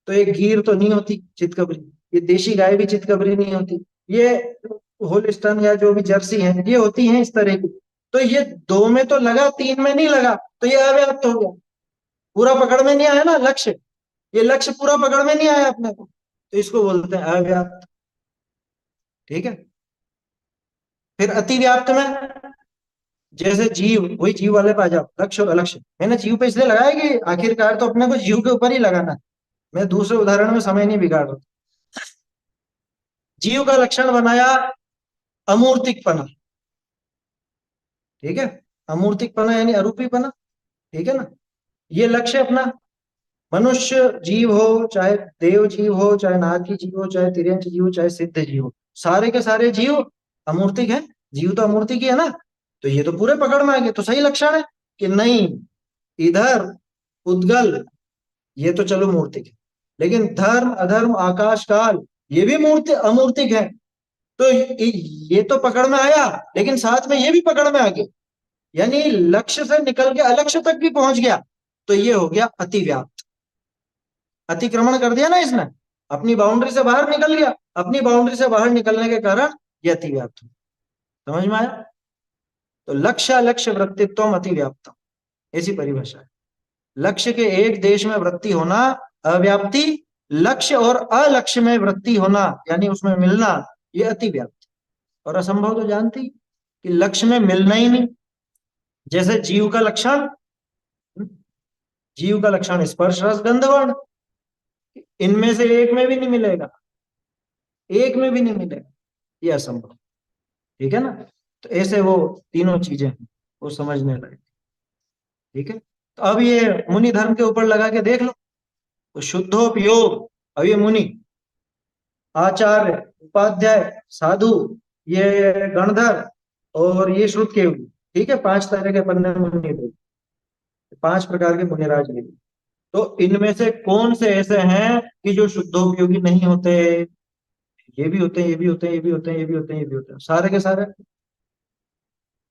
Speaker 1: तो ये गीर तो नहीं होती चितकबरी, ये देशी गाय भी चितकबरी नहीं होती, ये होलिस्टन या जो भी जर्सी है ये होती हैं इस तरह की। तो ये दो में तो लगा, तीन में नहीं लगा, तो ये अव्याप्त हो गया, पूरा पकड़ में नहीं आया ना लक्ष्य, ये लक्ष्य पूरा पकड़ में नहीं आया अपने को, तो इसको बोलते हैं अव्याप्त, ठीक है। फिर अतिव्याप्त में, जैसे जीव, वही जीव वाले पे आ जाओ, लक्ष्य और अलक्ष्य। मैंने जीव पे इसलिए लगाया कि आखिरकार तो अपने को जीव के ऊपर ही लगाना है, मैं दूसरे उदाहरण में समय नहीं बिगाड़ रहा। जीव का लक्षण बनाया अमूर्तिकपना, ठीक है, अमूर्तिकपना यानी अरूपीपना, ठीक है ना, ये लक्ष्य अपना। मनुष्य जीव हो, चाहे देव जीव हो, चाहे नारकी जीव हो, चाहे तिर्यंच जीव हो, चाहे सिद्ध जीव हो, सारे के सारे जीव अमूर्तिक है, जीव तो अमूर्तिक ही है ना। तो ये तो पूरे पकड़ में आ गए, तो सही लक्षण है कि नहीं, इधर उद्गल, ये तो चलो मूर्तिक है, लेकिन धर्म, अधर्म, आकाश, काल, ये भी मूर्ति अमूर्तिक है। तो ये तो पकड़ में आया, लेकिन साथ में ये भी पकड़ में आ गया, यानी लक्ष्य से निकल के अलक्ष्य तक भी पहुंच गया, तो ये हो गया अतिव्याप्त। अतिक्रमण कर दिया ना इसने, अपनी बाउंड्री से बाहर निकल गया, अपनी बाउंड्री से बाहर निकलने के कारण ये अतिव्याप्त हुआ। समझ में आया। तो लक्ष्य अलक्ष्य वृत्तित्व अतिव्याप्तम, ऐसी परिभाषा है। लक्ष्य के एक देश में वृत्ति होना अव्याप्ति, लक्ष्य और अलक्ष्य में वृत्ति होना यानी उसमें मिलना, ये अति व्याप्ति। और असंभव तो जानती कि लक्ष्य में मिलना ही नहीं। जैसे जीव का लक्षण, जीव का लक्षण स्पर्श रस गंध वर्ण, इनमें से एक में भी नहीं मिलेगा, एक में भी नहीं मिलेगा, ये असंभव। ठीक है ना। तो ऐसे वो तीनों चीजें हैं, वो समझने लगे। ठीक है। तो अब ये मुनि धर्म के ऊपर लगा के देख लो। तो शुद्धोपयोग, अब ये मुनि, आचार्य, उपाध्याय, साधु, ये गणधर और ये श्रुत के, ठीक है, 5 तरह के पन्ने मुनि थे, 5 प्रकार के मुनिराज ले। तो इनमें से कौन से ऐसे हैं कि जो शुद्धोपयोगी नहीं होते? ये भी होते हैं, ये भी होते हैं, ये भी होते हैं, ये भी होते हैं, ये भी होते हैं, सारे के सारे।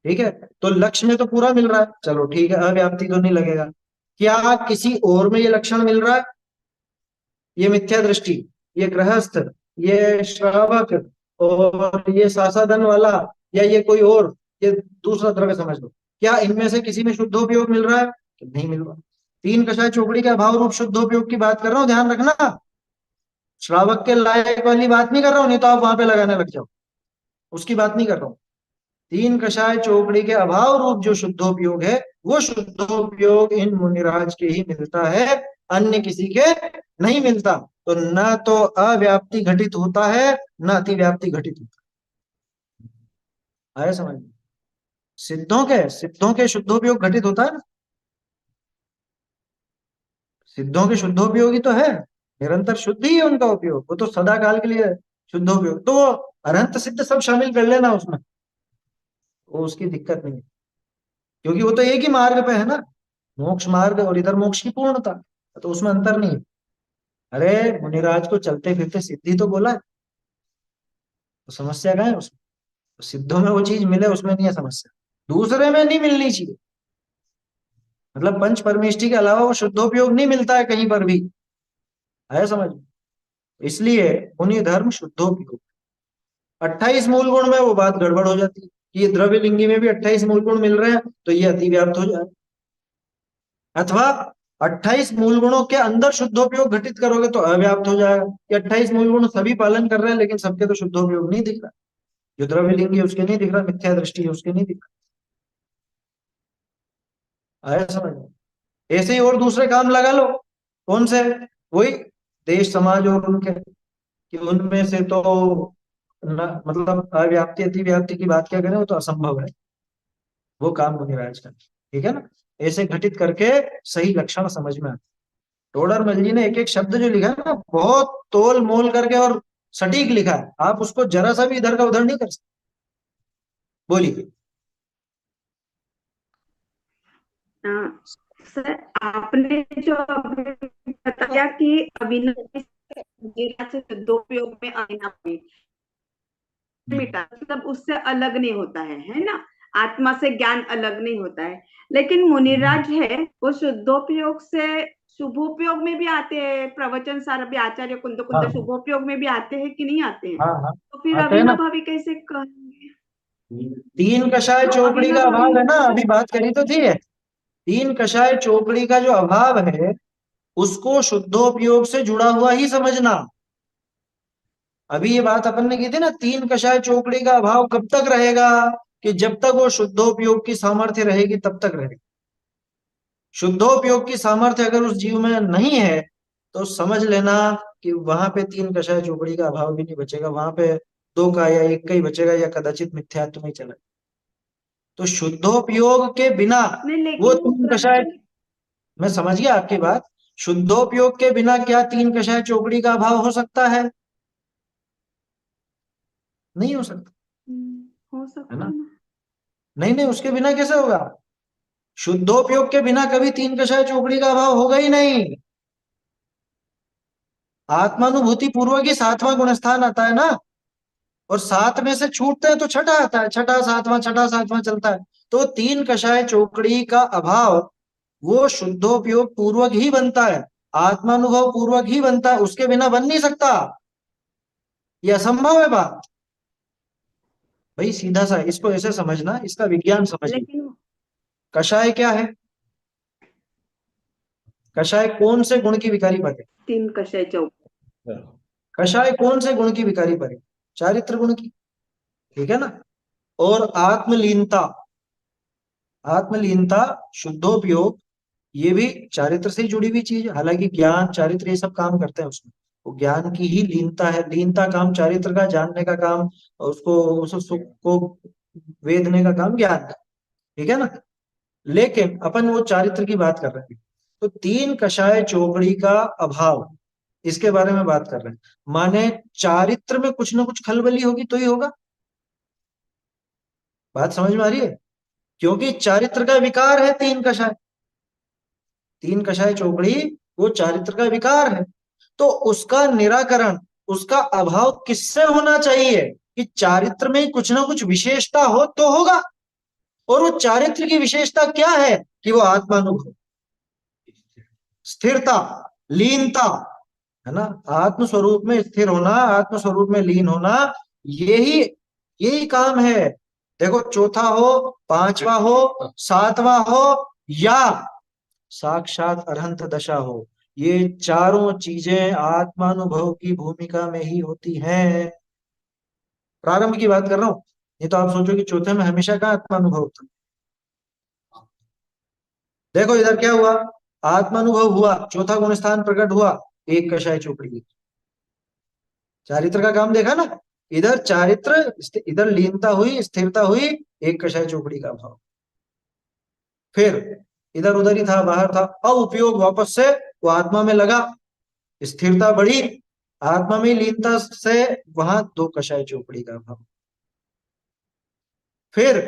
Speaker 1: ठीक है। तो लक्ष्य में तो पूरा मिल रहा है, चलो ठीक है, अव्याप्ति तो नहीं लगेगा। क्या किसी और में ये लक्षण मिल रहा है? ये मिथ्या दृष्टि, ये गृहस्थ, ये श्रावक और ये सासाधन वाला, या ये कोई और, ये दूसरा द्रव्य समझ लो, क्या इनमें से किसी में शुद्धोपयोग मिल रहा है? तो नहीं मिल रहा। तीन कषाय चौकड़ी के अभाव रूप शुद्धोपयोग की बात कर रहा हूं, ध्यान रखना। श्रावक के लायक वाली बात नहीं कर रहा हूं, नहीं तो आप वहां पे लगाने लग जाओ, उसकी बात नहीं कर रहा हूं। तीन कषाय चौकड़ी के अभाव रूप जो शुद्धोपयोग है, वो शुद्धोपयोग इन मुनिराज के ही मिलता है, अन्य किसी के नहीं मिलता। तो न तो अव्याप्ति घटित होता है, न अतिव्याप्ति घटित होता है। आया समझ में? सिद्धों के शुद्धोपयोग घटित होता है ना, सिद्धों के शुद्धोपयोगी तो है, निरंतर शुद्ध ही है उनका उपयोग, वो तो सदा काल के लिए शुद्धोपयोग। तो वो अनंत सिद्ध सब शामिल कर लेना उसमें, वो उसकी दिक्कत नहीं है, क्योंकि वो तो एक ही मार्ग पे है ना, मोक्ष मार्ग और इधर मोक्ष की पूर्णता, तो उसमें अंतर नहीं है। अरे मुनिराज को चलते फिरते सिद्धि तो बोला है, तो समस्या क्या है उसमें? तो सिद्धों में वो चीज मिले उसमें नहीं है समस्या, दूसरे में नहीं मिलनी चाहिए। मतलब पंच परमेष्टि के अलावा वो शुद्धोपयोग नहीं मिलता है कहीं पर भी, है समझ में? इसलिए मुनि धर्म शुद्धोपयोग। 28 मूल गुण में वो बात गड़बड़ हो जाती है कि ये द्रव्य लिंगी में भी 28 मूल गुण मिल रहे हैं, तो ये अति व्याप्त हो जाए। अथवा 28 मूल गुणों के अंदर शुद्धोपयोग घटित करोगे तो अव्याप्त हो जाएगा, कि 28 मूल गुण सभी पालन कर रहे हैं लेकिन सबके तो शुद्धोपयोग नहीं दिख रहा, जो द्रव्य लिंगी है उसके नहीं दिख रहा, मिथ्या दृष्टि है उसके नहीं दिख रहा। आया समझ में? ऐसे ही और दूसरे काम लगा लो। कौन से? वही देश समाज और उनके, कि उनमें से तो न, मतलब अव्याप्ति अति व्याप्ति की बात क्या करें, वो तो असंभव है, वो काम मुनिराज का। ठीक है ना। ऐसे घटित करके सही लक्षण समझ में आता। टोडरमल जी ने एक एक शब्द जो लिखा है ना, बहुत तोल मोल करके और सटीक लिखा है, आप उसको जरा सा भी इधर का उधर नहीं कर सकते। बोलिए।
Speaker 4: सर, आपने जो अभी बताया कि अविनाशी से शुद्धोपयोग में आना मिटा, मतलब उससे अलग नहीं होता है ना, आत्मा से ज्ञान अलग नहीं होता है। लेकिन मुनिराज है वो शुद्धोपयोग से शुभोपयोग में भी आते हैं, प्रवचन सार भी आचार्य कुंद
Speaker 1: हाँ
Speaker 4: शुभोपयोग में भी आते हैं कि नहीं आते हैं?
Speaker 1: हाँ हाँ,
Speaker 4: तो फिर
Speaker 1: आते हैं ना।
Speaker 4: अविनाभावी कैसे कहेंगे?
Speaker 1: तीन कषाय
Speaker 4: तो
Speaker 1: चौकड़ी का
Speaker 4: अविनाभावी
Speaker 1: अभाव है ना, अभी बात करी तो थी है। तीन कषाय चौकड़ी का जो अभाव है उसको शुद्धोपयोग से जुड़ा हुआ ही समझना। अभी ये बात अपन ने की थी ना, तीन कषाय चौकड़ी का अभाव कब तक रहेगा? कि जब तक वो शुद्धोपयोग की सामर्थ्य रहेगी तब तक रहेगी। शुद्धोपयोग की सामर्थ्य अगर उस जीव में नहीं है तो समझ लेना कि वहां पे तीन कषाय चौकड़ी का अभाव भी नहीं बचेगा, वहां पे दो का या एक का ही बचेगा, या कदाचित मिथ्यात्व में चला। तो शुद्धोपयोग के बिना
Speaker 4: नहीं,
Speaker 1: वो
Speaker 4: लेकिन
Speaker 1: तीन कषाय, मैं समझ गया आपकी बात, शुद्धोपयोग के बिना क्या तीन कषाय चौकड़ी का अभाव हो सकता है? नहीं हो सकता,
Speaker 4: हो
Speaker 1: है
Speaker 4: सकता
Speaker 1: ना।
Speaker 4: ना।
Speaker 1: नहीं नहीं, उसके बिना कैसे होगा? शुद्धोपयोग के बिना कभी तीन कषाय चौकड़ी का अभाव होगा ही नहीं। आत्मानुभूति पूर्वक ही सातवां गुणस्थान आता है ना, और सात में से छूटते हैं तो छठा आता है, छठा सातवां चलता है। तो तीन कषाय चौकड़ी का अभाव वो शुद्धोपयोग पूर्वक ही बनता है, आत्मानुभव पूर्वक ही बनता है, उसके बिना बन नहीं सकता, ये असंभव है बात। भाई सीधा सा इसको ऐसे समझना, इसका विज्ञान समझिए।
Speaker 4: लेकिन
Speaker 1: कषाय क्या है? कषाय कौन से गुण की विकारी पद है?
Speaker 4: तीन कषाय चौक
Speaker 1: कषाय कौन से गुण की विकारी परे? चारित्र गुण की, ठीक है ना। और आत्मलीनता, आत्मलीनता, शुद्धोपयोग, ये भी चारित्र से ही जुड़ी हुई चीज है। हालांकि ज्ञान चारित्र ये सब काम करते हैं उसमें, वो ज्ञान की ही लीनता है। लीनता काम चारित्र का, जानने का काम, उसको उस सुख को वेदने का काम ज्ञान का, ठीक है ना। लेकिन अपन वो चारित्र की बात कर रहे हैं। तो तीन कषाय चौकड़ी का अभाव, इसके बारे में बात कर रहे हैं। माने चारित्र में कुछ ना कुछ खलबली होगी तो ही होगा। बात समझ में आ रही है? क्योंकि चारित्र का विकार है तीन कषाय, तीन कषाय चौकड़ी वो चारित्र का विकार है। तो उसका निराकरण, उसका अभाव किससे होना चाहिए? कि चारित्र में कुछ ना कुछ विशेषता हो तो होगा। और वो चारित्र की विशेषता क्या है? कि वो आत्मानुभव, स्थिरता, लीनता, है ना। आत्म स्वरूप में स्थिर होना, आत्म स्वरूप में लीन होना, यही यही काम है। देखो, चौथा हो, पांचवा हो, सातवां हो, या साक्षात अरहंत दशा हो, ये चारों चीजें आत्मानुभव की भूमिका में ही होती हैं। प्रारंभ की बात कर रहा हूं, ये तो आप सोचो कि चौथे में हमेशा का आत्मानुभव होता है। देखो इधर क्या हुआ, आत्मानुभव हुआ, चौथा गुण स्थान प्रकट हुआ, एक कषाय चौकड़ी की। चारित्र का काम देखा ना, इधर चारित्र, इधर लीनता हुई, स्थिरता हुई, एक कषाय चौकड़ी का भाव। फिर इधर उधर ही था, बाहर था, अब उपयोग वापस से वो आत्मा में लगा, स्थिरता बढ़ी, आत्मा में लीनता से वहां दो कषाय चौकड़ी का भाव। फिर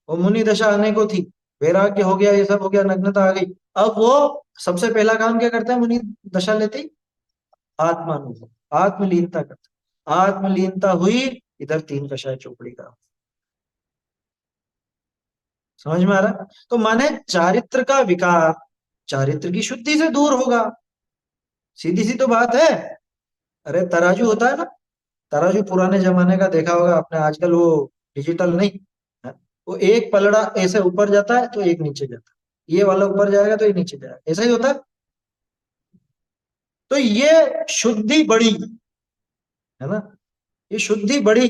Speaker 1: वो मुनि दशा आने को थी, वैराग्य हो गया, ये सब हो गया, नग्नता आ गई। अब वो सबसे पहला काम क्या करता है मुनि दशा लेते ही? आत्मानुभव, आत्मलीनता करता। आत्मलीनता हुई, इधर तीन कषाय चौकड़ी का। समझ में आ रहा है? तो माने चारित्र का विकार चारित्र की शुद्धि से दूर होगा। सीधी सी तो बात है। अरे तराजू होता है ना, तराजू पुराने जमाने का देखा होगा आपने, आजकल वो डिजिटल नहीं है। वो एक पलड़ा ऐसे ऊपर जाता है तो एक नीचे जाता है, ये वाला ऊपर जाएगा तो ये नीचे जाएगा, ऐसा ही होता है। तो ये शुद्धि बढ़ी, है ना, ये शुद्धि बढ़ी।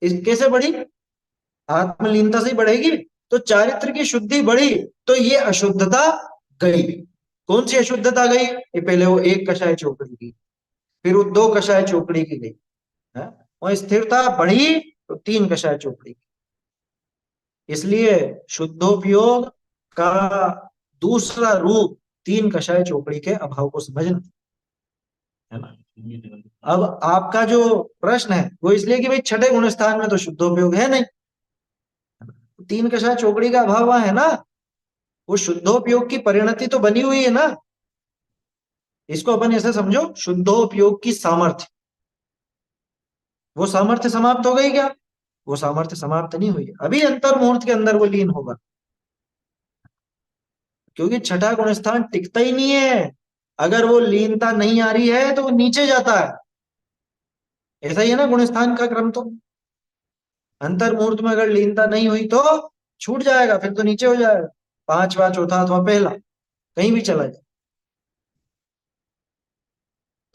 Speaker 1: इस कैसे बढ़ी? आत्मलीनता से ही बढ़ेगी। तो चारित्र की शुद्धि बढ़ी तो ये अशुद्धता गई। कौन सी अशुद्धता गई? ये पहले वो एक कषाय चौकड़ी की, फिर वो दो कषाय चौकड़ी की गई है, और स्थिरता बढ़ी तो तीन कषाय चौकड़ी की। इसलिए शुद्धोपयोग का दूसरा रूप तीन कषाय चौकड़ी के अभाव को समझना, है ना। अब आपका जो प्रश्न है वो इसलिए कि भाई छठे गुण स्थान में तो शुद्धोपयोग है नहीं, तीन कषाय चौकड़ी का अभाव वहां है ना। वो शुद्धोपयोग की परिणति तो बनी हुई है ना। इसको अपन ऐसे समझो, शुद्धोपयोग की सामर्थ्य, वो सामर्थ्य समाप्त हो गई क्या? वो सामर्थ्य समाप्त नहीं हुई, अभी अंतर मुहूर्त के अंदर वो लीन होगा। क्योंकि छठा गुण स्थान टिकता ही नहीं है। अगर वो लीनता नहीं आ रही है तो वो नीचे जाता है। ऐसा ही है ना गुण स्थान का क्रम। तो अंतर मुहूर्त में अगर लीनता नहीं हुई तो छूट जाएगा, फिर तो नीचे हो जाएगा, पांचवा, चौथा अथवा पहला, कहीं भी चला जाए।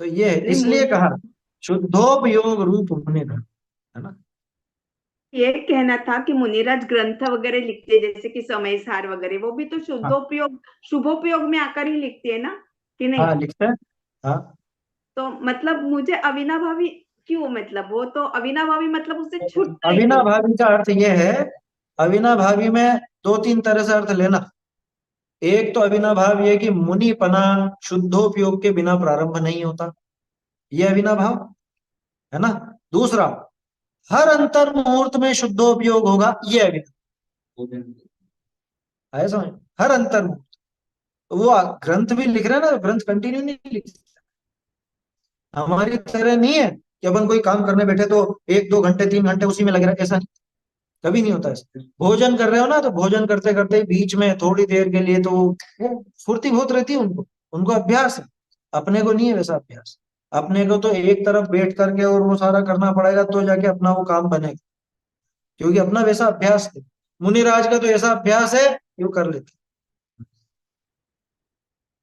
Speaker 1: तो ये है,
Speaker 4: नहीं,
Speaker 1: इसलिए
Speaker 4: मुझे
Speaker 1: कहा शुद्धोपयोग रूप होने का, है ना।
Speaker 4: ये कहना था कि मुनिराज ग्रंथ वगैरह लिखते हैं, जैसे कि समय सार वगैरह, वो भी तो
Speaker 1: हाँ,
Speaker 4: शुद्धोपयोग शुभोपयोग में आकर ही लिखते हैं ना, कि नहीं?
Speaker 1: हाँ लिखते हैं। हाँ,
Speaker 4: तो मतलब मुझे अविनाभावी क्यों, मतलब वो तो अविनाभावी मतलब उससे छूटता ही नहीं।
Speaker 1: अविनाभावी का अर्थ यह है, अविनाभावी में दो तीन तरह से अर्थ लेना। एक तो अविनाभाव ये कि मुनिपना शुद्धोपयोग के बिना प्रारंभ नहीं होता, ये अविनाभाव, है ना। दूसरा, हर अंतर मुहूर्त में शुद्धोपयोग होगा, ये अविनाभाव है, समझ। हर अंतर मुहूर्त, वो ग्रंथ भी लिख रहे हैं ना, ग्रंथ कंटिन्यू नहीं लिख, हमारी तरह नहीं है कि अपन कोई काम करने बैठे तो एक दो घंटे तीन घंटे उसी में लग रहा है, ऐसा नहीं, कभी नहीं होता ऐसा। भोजन कर रहे हो ना, तो भोजन करते करते बीच में थोड़ी देर के लिए तो वो फुर्ती बहुत रहती है उनको, उनको अभ्यास है। अपने को नहीं है वैसा अभ्यास। अपने को तो एक तरफ बैठ करके और वो सारा करना पड़ेगा तो जाके अपना वो काम बनेगा, क्योंकि अपना वैसा अभ्यास है। मुनिराज का तो ऐसा अभ्यास है कि वो कर लेते।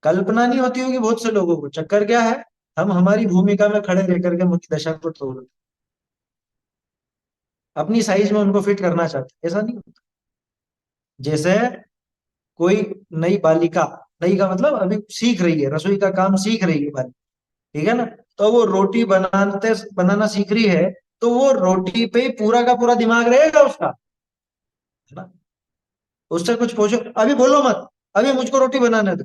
Speaker 1: कल्पना नहीं होती होगी बहुत से लोगों को, चक्कर क्या है, हम हमारी भूमिका में खड़े रह करके मुनि दशा को तोड़, अपनी साइज में उनको फिट करना चाहते, ऐसा नहीं होता। जैसे कोई नई बालिका, नई का मतलब अभी सीख रही है, रसोई का काम सीख रही है बालिका, ठीक है ना, तो वो रोटी बनाना सीख रही है, तो वो रोटी पे ही पूरा का पूरा दिमाग रहेगा उसका, है ना। उससे कुछ पूछो, अभी बोलो मत, अभी मुझको रोटी बनाने दो,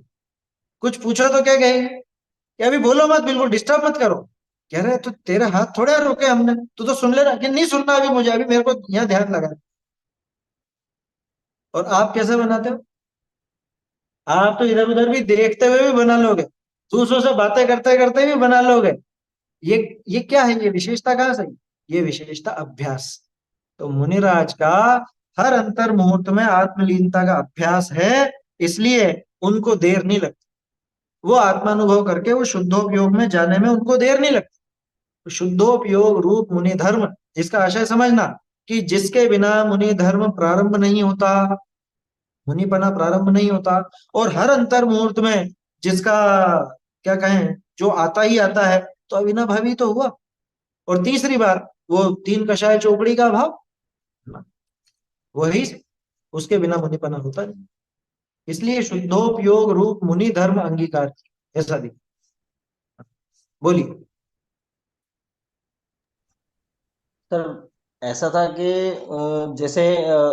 Speaker 1: कुछ पूछो तो क्या कहेगी कि अभी बोलो मत, बिल्कुल डिस्टर्ब मत करो। कह रहे तो तेरा हाथ थोड़े रोके हमने, तू तो सुन ले रहा कि नहीं सुनना अभी मुझे, अभी मेरे को यहाँ ध्यान लगा। और आप कैसे बनाते हो? आप तो इधर उधर भी देखते हुए भी बना लोगे, दूसरों से बातें करते करते भी बना लोगे। ये क्या है? ये विशेषता कहाँ से आई? ये विशेषता अभ्यास। तो मुनिराज का हर अंतर मुहूर्त में आत्मलीनता का अभ्यास है, इसलिए उनको देर नहीं लगती। वो आत्मानुभव करके वो शुद्धोपयोग में जाने में उनको देर नहीं लगती। तो शुद्धोपयोग रूप मुनि धर्म, जिसका आशय समझना कि जिसके बिना मुनि धर्म प्रारंभ नहीं होता, मुनिपना प्रारंभ नहीं होता, और हर अंतर मुहूर्त में जिसका क्या कहें, जो आता ही आता है, तो अविनाभावी तो हुआ। और तीसरी बात, वो तीन कषाय चौकड़ी का भाव, वही, उसके बिना मुनिपना होता नहीं। इसलिए शुद्धोपयोग रूप मुनि धर्म अंगीकार की, ऐसा दिख। बोलिए।
Speaker 5: सर ऐसा था कि जैसे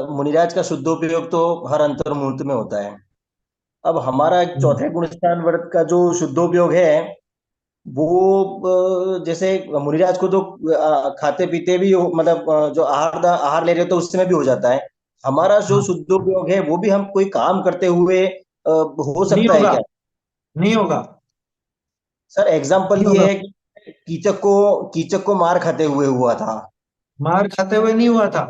Speaker 5: मुनिराज का शुद्धोपयोग तो हर अंतर मुहूर्त में होता है। अब हमारा एक चौथे गुणस्थान वर्ग का जो शुद्धोपयोग है वो जैसे मुनिराज को तो खाते पीते भी मतलब जो आहार ले रहे हो तो उसमें भी हो जाता है। हमारा जो
Speaker 1: हाँ,
Speaker 5: शुद्धोपयोग है वो भी हम कोई काम करते हुए हो
Speaker 1: नहीं
Speaker 5: सकता है
Speaker 1: होगा,
Speaker 5: क्या?
Speaker 1: नहीं होगा,
Speaker 5: सर एग्जाम्पल
Speaker 1: नहीं
Speaker 5: ये
Speaker 1: होगा।
Speaker 5: है कि कीचक को मार खाते हुए हुआ था।
Speaker 1: मार खाते हुए नहीं हुआ था,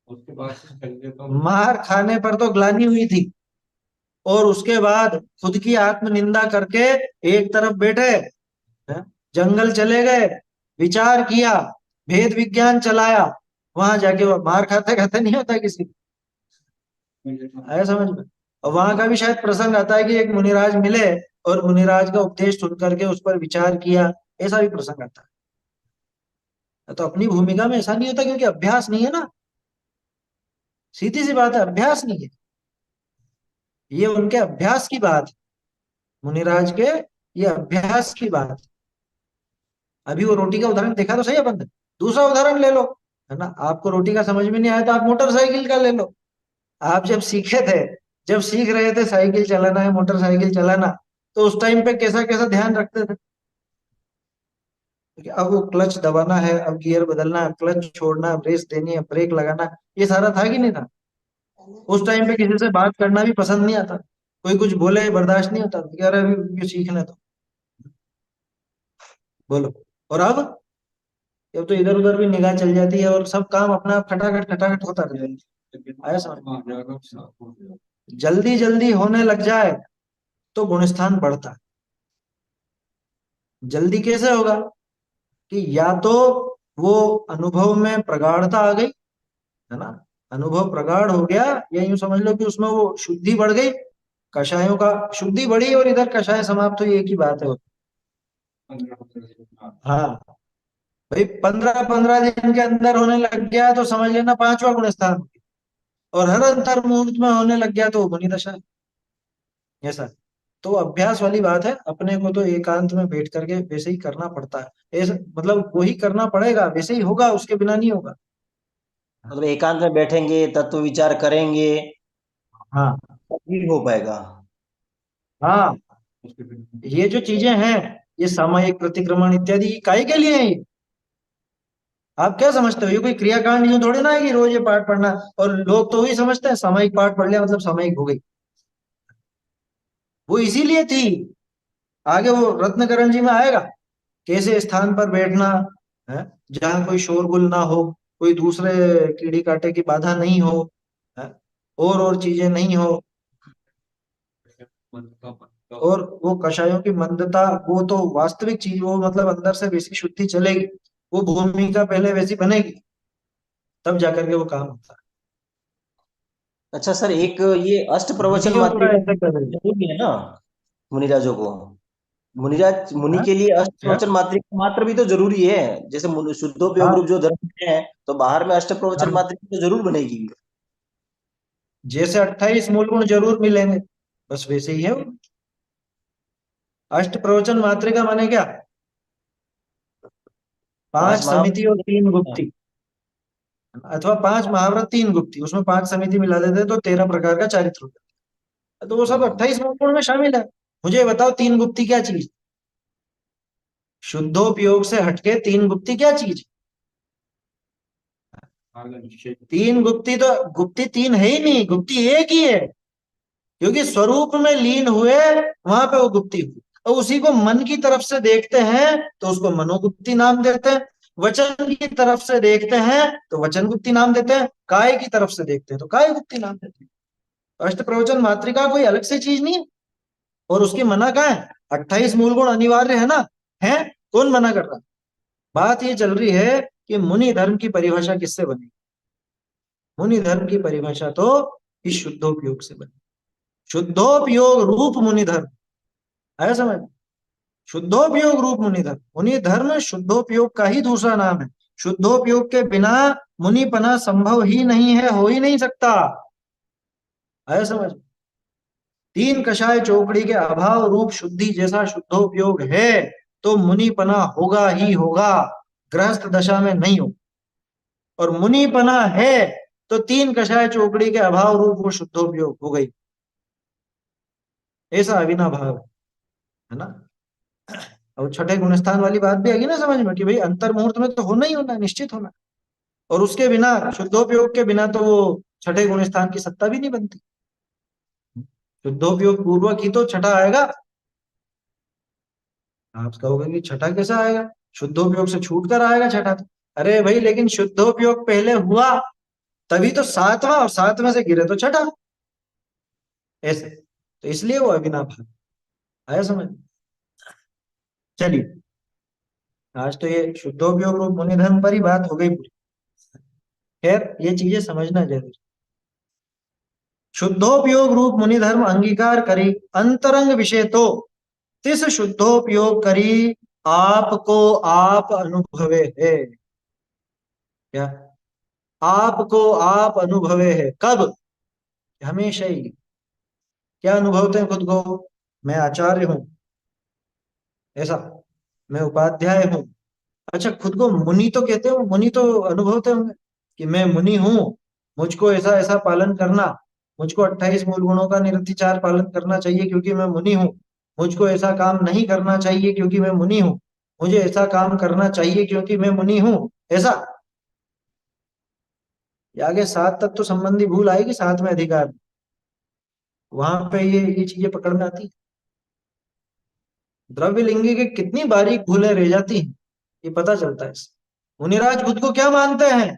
Speaker 2: उसके बाद से पहले तो
Speaker 1: मार खाने पर तो ग्लानि हुई थी, और उसके बाद खुद की आत्मनिंदा करके एक तरफ बैठे, हैं? जंगल चले गए, विचार किया, भेद विज्ञान चलाया, वहां जाके वो मार खाते खाते नहीं होता किसी को। आया समझ में? और वहां का भी शायद प्रसंग आता है कि एक मुनिराज मिले और मुनिराज का उपदेश सुन करके उस पर विचार किया, ऐसा भी प्रसंग आता है। तो अपनी भूमिका में ऐसा नहीं होता, क्योंकि अभ्यास नहीं है ना, सीधी सी बात है, अभ्यास नहीं है। ये उनके अभ्यास की बात है, मुनिराज के, ये अभ्यास की बात है। अभी वो रोटी का उदाहरण देखा तो सही अपन ने, दूसरा उदाहरण ले लो, है ना। आपको रोटी का समझ में नहीं आया तो आप मोटरसाइकिल का ले लो। आप जब सीखे थे, जब सीख रहे थे साइकिल चलाना है, मोटरसाइकिल चलाना, तो उस टाइम पे कैसा कैसा ध्यान रखते थे कि अब वो क्लच दबाना है, अब गियर बदलना है, क्लच छोड़ना है, ब्रेक देनी है, ब्रेक लगाना है, ये सारा था कि नहीं था? उस टाइम पे किसी से बात करना भी पसंद नहीं आता, कोई कुछ बोले बर्दाश्त नहीं होता कि अरे अभी ये सीखना तो, बोलो। और अब तो इधर उधर भी निगाह चल जाती है और सब काम अपना खटाखट खटाखट होता रहता है। आया समझ में? जल्दी जल्दी होने लग जाए तो गुणस्थान बढ़ता है। जल्दी कैसे होगा? कि या तो वो अनुभव में प्रगाढ़ता आ गई, है ना, अनुभव प्रगाढ़ हो गया, या यूं समझ लो कि उसमें वो शुद्धि बढ़ गई, कषायों का शुद्धि बढ़ी और इधर कषाय समाप्त हुई, एक ही बात है। हाँ भाई, 15-15 दिन के अंदर होने लग गया तो समझ लेना पांचवा गुण स्थान, और हर अंतर मुहूर्त में होने लग गया तो वो बनी दशा है। ऐसा, तो अभ्यास वाली बात है, अपने को तो एकांत में बैठ करके वैसे ही करना पड़ता है, ऐसे मतलब वही करना पड़ेगा, वैसे ही होगा, उसके बिना नहीं होगा।
Speaker 5: मतलब एकांत में बैठेंगे तत्व विचार करेंगे
Speaker 1: हाँ,
Speaker 5: तभी हो पाएगा।
Speaker 1: हाँ, ये जो चीजें हैं, ये सामयिक प्रतिक्रमण इत्यादि काय के लिए है ये? आप क्या समझते हो, ये कोई क्रियाकांड यूं थोड़ी ना है कि रोज ये पाठ पढ़ना, और लोग तो वही समझते हैं सामयिक पाठ पढ़ लिया मतलब सामयिक हो गई। वो इसीलिए थी, आगे वो रत्नकरण जी में आएगा, कैसे स्थान पर बैठना है जहाँ कोई शोरगुल ना हो, कोई दूसरे कीड़ी काटे की बाधा नहीं हो, है? और चीजें नहीं हो, और वो कषायों की मंदता, वो तो वास्तविक चीज, वो मतलब अंदर से वैसी शुद्धि चलेगी, वो भूमिका पहले वैसी बनेगी, तब जाकर के वो काम होता
Speaker 5: अच्छा सर एक ये अष्ट
Speaker 1: है।
Speaker 5: प्रवचन
Speaker 1: नहीं होता
Speaker 5: मात्रिका
Speaker 1: ऐसे करेंगे।
Speaker 5: जरूरी है ना मुनिराजों को? मुनिराज, मुनि
Speaker 1: हाँ
Speaker 5: के लिए
Speaker 1: क्या?
Speaker 5: अष्टप्रवचन मात्रिका मात्र भी तो जरूरी है। जैसे शुद्धोपयोग
Speaker 1: हाँ
Speaker 5: रूप जो धर्म है, तो बाहर में अष्टप्रवचन
Speaker 1: हाँ,
Speaker 5: मात्रिका तो जरूर बनेगी।
Speaker 1: जैसे 28 मूल गुण जरूर मिलेंगे, बस वैसे ही है वो। अष्ट प्रवचन मात्रिका माने क्या? 5
Speaker 5: पांच
Speaker 1: समिति और 3
Speaker 5: महावाक्य।
Speaker 1: गुप्ती, अथवा 5 महाव्रत 3 गुप्ती, उसमें 5 समिति मिला देते तो 13 प्रकार का चारित्र होता है। तो वो सब 28 मूल गुण में शामिल है। मुझे बताओ 3 गुप्ती क्या चीज? शुद्धोपयोग से हटके 3 गुप्ती क्या चीज?
Speaker 2: आनंद शेख।
Speaker 1: 3 गुप्ती तो, गुप्ती 3 है ही नहीं, गुप्ती एक ही है, क्योंकि स्वरूप में लीन हुए वहां पे वो गुप्ती हुई। और उसी को मन की तरफ से देखते हैं तो उसको मनोगुप्ती नाम देते हैं, वचन की तरफ से देखते हैं तो वचन गुप्ती नाम देते हैं, काय की तरफ से देखते हैं तो काय गुप्ती नाम देते हैं। अष्ट प्रवचन मात्रिका कोई अलग से चीज नहीं है। और उसकी मना कहाँ है? 28 मूल गुण अनिवार्य है ना, है? कौन मना कर रहा? बात ये चल रही है कि मुनि धर्म की परिभाषा किससे बनी? मुनि धर्म की परिभाषा तो इस शुद्धोपयोग से बनी। शुद्धोपयोग रूप मुनि धर्म, आया समझ? शुद्धोपयोग रूप मुनि धर्म, मुनि धर्म शुद्धोपयोग का ही दूसरा नाम है। शुद्धोपयोग के बिना मुनिपना संभव ही नहीं है, हो ही नहीं सकता। आया समझ? 3 कषाय चौकड़ी के अभाव रूप शुद्धि जैसा शुद्धोपयोग है तो मुनिपना होगा ही होगा, गृहस्थ दशा में नहीं हो। और मुनिपना है तो 3 कषाय चौकड़ी के अभाव रूप वो शुद्धोपयोग हो गई, ऐसा अविनाभाव है ना। और छठे गुणस्थान वाली बात भी आएगी ना समझ में, कि भाई अंतर मुहूर्त में तो होना ही होना है, निश्चित होना। और उसके बिना, शुद्धोपयोग के बिना तो वो छठे गुणस्थान की सत्ता भी नहीं बनती। शुद्धोपयोग पूर्वक ही तो छठा आएगा। आप कहोगे कि छठा कैसा आएगा, शुद्धोपयोग से छूट कर आएगा छठा तो? अरे भाई, लेकिन शुद्धोपयोग पहले हुआ तभी तो सातवां, और सातवें से गिरे तो छठा, ऐसे। तो इसलिए वो अविनाभाव। आया समझ? चलिए, आज तो ये शुद्धोपयोग रूप मुनि धर्म पर ही बात हो गई पूरी। खैर, ये चीजें समझना जरूरी। शुद्धोपयोग रूप मुनि धर्म अंगीकार करी अंतरंग विषय तो तिस शुद्धोपयोग करी आपको आप अनुभवे है। क्या? आपको आप अनुभवे है, कब? हमेशा ही। क्या अनुभवते हैं खुद को? मैं आचार्य हूं, ऐसा, मैं उपाध्याय हूं। अच्छा, खुद को मुनि तो कहते हो, मुनि तो अनुभवते होंगे कि मैं मुनि हूं, मुझको ऐसा ऐसा पालन करना, मुझको 28 मूल गुणों का निरतिचार पालन करना चाहिए क्योंकि मैं मुनि हूं, मुझको ऐसा काम नहीं करना चाहिए क्योंकि मैं मुनि हूं, मुझे ऐसा काम करना चाहिए क्योंकि मैं मुनि हूं, ऐसा। ये आगे 7 तत्व संबंधी भूल आएगी, 7 में अधिकार, वहां पे ये चीजें पकड़ में आती। द्रव्य लिंगी की कितनी बारीक भूलें रह जाती हैं, ये पता चलता है इससे। मुनिराज खुद को क्या मानते हैं?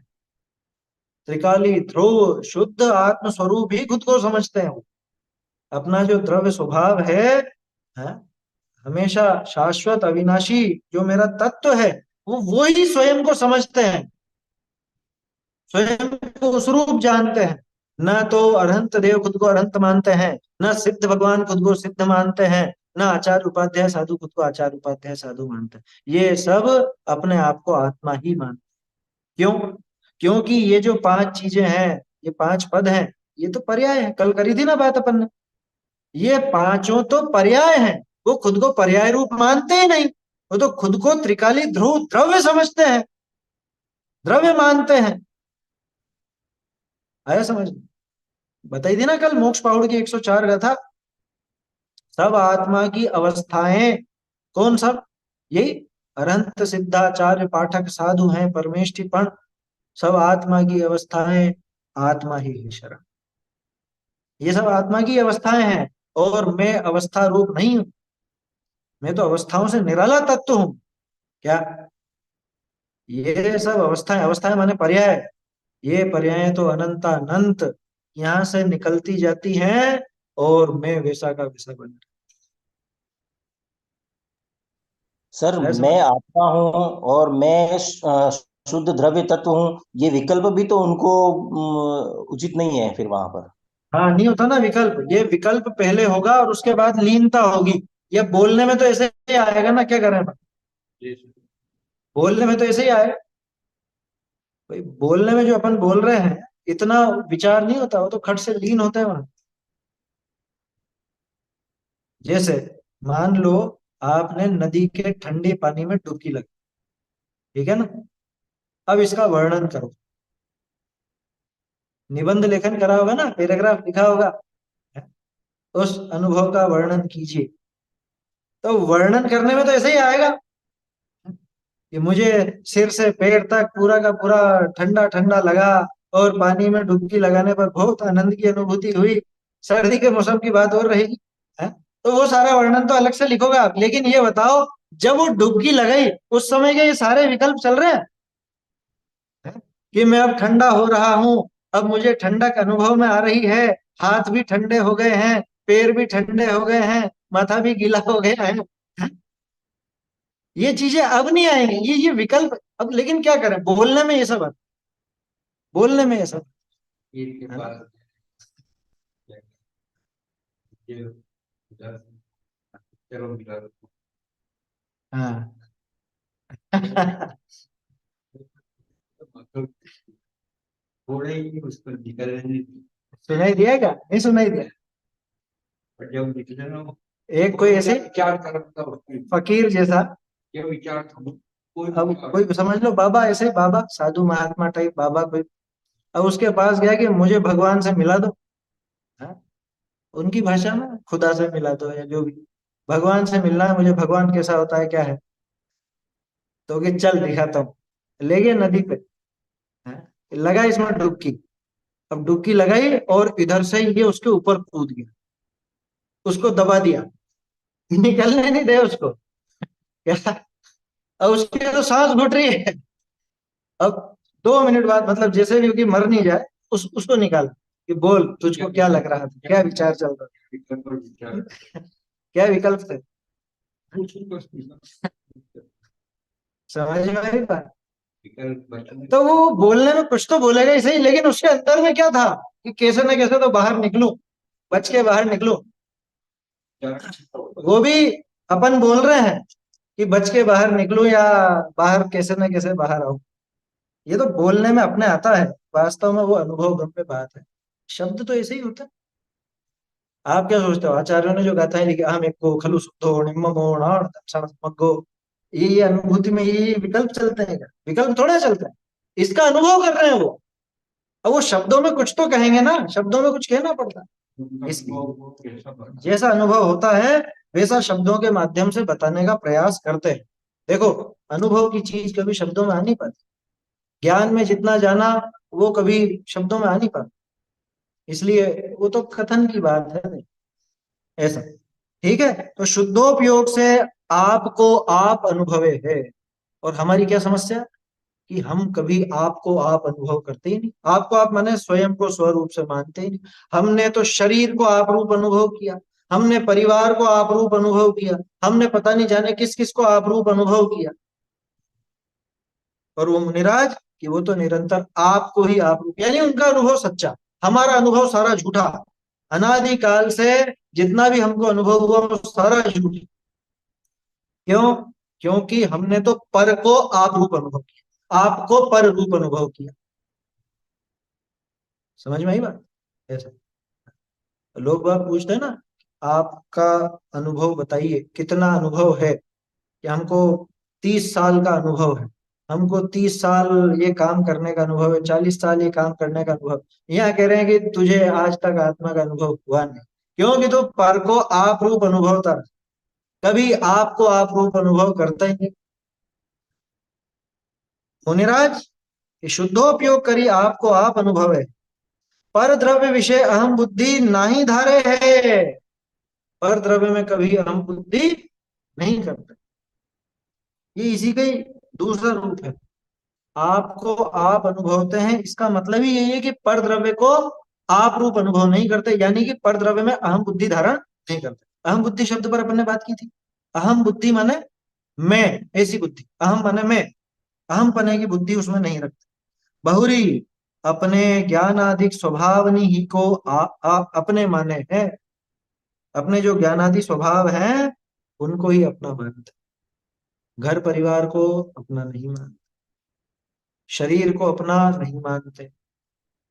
Speaker 1: त्रिकाली ध्रुव शुद्ध आत्म स्वरूप ही खुद को समझते हैं वो। अपना जो द्रव्य स्वभाव है, हमेशा शाश्वत अविनाशी जो मेरा तत्व है, वो ही स्वयं को समझते हैं, स्वयं को उस रूप जानते हैं। न तो अरहंत देव खुद को अरहंत मानते हैं, न सिद्ध भगवान खुद को सिद्ध मानते हैं, न आचार्य उपाध्याय साधु खुद को आचार्य उपाध्याय साधु मानते हैं। ये सब अपने आप को आत्मा ही मानते। क्यों? क्योंकि ये जो 5 चीजें हैं, ये 5 पद हैं, ये तो पर्याय है। कल करी थी ना बात अपन ने, ये पांचों तो पर्याय हैं। वो खुद को पर्याय रूप मानते ही नहीं, वो तो खुद को त्रिकाली ध्रुव द्रव्य समझते हैं, द्रव्य मानते हैं। आया समझ? बताई थी ना कल मोक्ष पहाड़ की 104 गाथा। सब आत्मा की अवस्थाएं, कौन सब? यही अरहंत सिद्धाचार्य पाठक साधु हैं परमेष्ठिपण, सब आत्मा की अवस्थाएं, आत्मा ही है शरण। ये सब आत्मा की अवस्थाएं हैं, और मैं अवस्था रूप नहीं हूं, मैं तो अवस्थाओं से निराला तत्व हूं। क्या? ये सब अवस्थाएं, अवस्थाएं माने पर्याय, ये पर्याय तो अनंतानंत यहां से निकलती जाती हैं, और मैं वैसा का वैसा बन
Speaker 5: सर,
Speaker 1: है।
Speaker 5: मैं
Speaker 1: समझ?
Speaker 5: आत्मा हूँ और मैं शुद्ध द्रव्य तत्व हूँ, ये विकल्प भी तो उनको उचित नहीं है फिर वहां पर।
Speaker 1: हाँ, नहीं होता ना विकल्प, ये विकल्प पहले होगा और उसके बाद लीनता होगी। या बोलने में तो ऐसे ही आएगा ना, क्या करें अपन?
Speaker 2: जी सर।
Speaker 1: बोलने में तो ऐसे ही आएगा भाई। बोलने में जो अपन बोल रहे हैं इतना विचार नहीं होता, वो तो खट से लीन होता है वहां। जैसे मान लो आपने नदी के ठंडे पानी में डुबकी लगी, ठीक है ना? अब इसका वर्णन करो। निबंध लेखन करा होगा ना, पैराग्राफ लिखा होगा, उस अनुभव का वर्णन कीजिए। तो वर्णन करने में तो ऐसे ही आएगा कि मुझे सिर से पैर तक पूरा का पूरा ठंडा ठंडा लगा, और पानी में डुबकी लगाने पर बहुत आनंद की अनुभूति हुई। सर्दी के मौसम की बात और रहेगी है। तो वो सारा वर्णन तो अलग से लिखोगे आप, लेकिन ये बताओ जब वो डुबकी लगाई उस समय के ये सारे विकल्प चल रहे हैं, हैं? कि मैं अब ठंडा हो रहा हूं, अब मुझे ठंडक अनुभव में आ रही है, हाथ भी ठंडे हो गए हैं, पैर भी ठंडे हो गए हैं, माथा भी गीला हो गया है, हैं? ये चीजें अब नहीं आएंगी, ये विकल्प अब। लेकिन क्या करें, बोलने में ये सब आता, बोलने में ये सब,
Speaker 2: ईद के
Speaker 1: है ना?
Speaker 2: बाद ये उधर चलो मिला
Speaker 1: हाँ।
Speaker 2: मतलब थोड़े ही उस पर निकल रहे थे।
Speaker 1: सुनाई दिया क्या? नहीं सुनाई दिया?
Speaker 2: और जब निकले ना
Speaker 1: एक कोई ऐसे
Speaker 2: विचार करता उसमें
Speaker 1: फकीर जैसा,
Speaker 2: क्या विचार था कोई
Speaker 1: अब कोई समझ लो बाबा, ऐसे बाबा साधु महात्मा टाइप बाबा कोई, अब उसके पास गया कि मुझे भगवान से मिला दो, हाँ? उनकी भाषा में खुदा से मिला दो या जो भी, भगवान से मिलना है मुझे, भगवान कैसा होता है क्या है। तो कि चल दिखाता हूँ, ले गए नदी पे, हाँ? लगा इसमें डुबकी, अब डुबकी लगाई और इधर से ये उसके ऊपर कूद गया, उसको दबा दिया, निकलने नहीं दे उसको, क्या? अब उसकी तो सांस घुट रही है। अब 2 मिनट बाद, मतलब जैसे भी कि मर नहीं जाए, उसको निकाल कि बोल तुझको क्या लग रहा था, क्या विचार चल रहा
Speaker 2: विचार
Speaker 1: था, क्या विकल्प थे? समझ में आई बात?
Speaker 2: बचने
Speaker 1: तो वो बोलने में कुछ तो बोलेगा ही सही, लेकिन उसके अंदर में क्या था कि कैसे न कैसे तो बाहर निकलूं, बच के बाहर निकलूं। वो भी अपन बोल रहे हैं कि बच के बाहर निकलूं या बाहर कैसे न कैसे बाहर आऊं, ये तो बोलने में अपने आता है, वास्तव में वो अनुभव गम्य बात है। शब्द तो ऐसे ही होता है। आप क्या सोचते हो, आचार्यों ने जो गाथाएं लिखी, अहम एको खलु शुद्धो निम्ममो नाण समग्गो, ये अनुभूति में ये विकल्प चलते हैं क्या? विकल्प थोड़े चलते हैं, इसका अनुभव कर रहे हैं वो। अब वो शब्दों में कुछ तो कहेंगे ना, शब्दों में कुछ कहना पड़ता है, इसलिए जैसा अनुभव होता है वैसा शब्दों के माध्यम से बताने का प्रयास करते हैं। देखो, अनुभव की चीज कभी शब्दों में आ नहीं पाती, ज्ञान में जितना जाना वो कभी शब्दों में आ नहीं पाता, इसलिए वो तो कथन की बात है, नहीं ऐसा। ठीक है, तो शुद्धोपयोग से आपको आप अनुभवे है, और हमारी क्या समस्या कि हम कभी आपको आप अनुभव करते ही नहीं। आपको आप माने स्वयं को स्वरूप से मानते ही नहीं। हमने तो शरीर को आप रूप अनुभव किया, हमने परिवार को आप रूप अनुभव किया, हमने पता नहीं जाने किस किस को आप रूप अनुभव किया, और वो मुनिराज कि वो तो निरंतर आपको ही आप रूप, यानी उनका अनुभव सच्चा, हमारा अनुभव सारा झूठा। अनादि काल से जितना भी हमको अनुभव हुआ वो सारा झूठ। क्यों? क्योंकि हमने तो पर को आप रूप अनुभव किया, आपको पर रूप अनुभव किया। समझ में आई बात? ऐसा लोग बात पूछते हैं ना, आपका अनुभव बताइए, कितना अनुभव है? कि हमको 30 साल का अनुभव है, हमको 30 साल ये काम करने का अनुभव है, 40 साल ये काम करने का अनुभव। यहाँ कह रहे हैं कि तुझे आज तक आत्मा का अनुभव हुआ नहीं, क्योंकि तो पर को आप रूप अनुभव था, कभी आपको आप रूप अनुभव करता ही नहीं। मुनिराज शुद्धोपयोग करी आपको आप अनुभव है, पर द्रव्य विषय अहम बुद्धि नाही धारे है। पर द्रव्य में कभी अहम बुद्धि नहीं करते, ये इसी का ही दूसरा रूप है। आपको आप अनुभवते हैं, इसका मतलब ही यही है कि पर द्रव्य को आप रूप अनुभव नहीं करते, यानी कि पर द्रव्य में अहम बुद्धि धारण नहीं करते। अहम बुद्धि शब्द पर अपन ने बात की थी। अहम बुद्धि माने मैं, ऐसी बुद्धि, अहम माने मैं, अहम पने की बुद्धि उसमें नहीं रखते। बहुरी अपने ज्ञानाधिक स्वभावनी ही को अपने माने है, अपने जो ज्ञानादि स्वभाव हैं उनको ही अपना मानते, घर परिवार को अपना नहीं मानते, शरीर को अपना नहीं मानते, है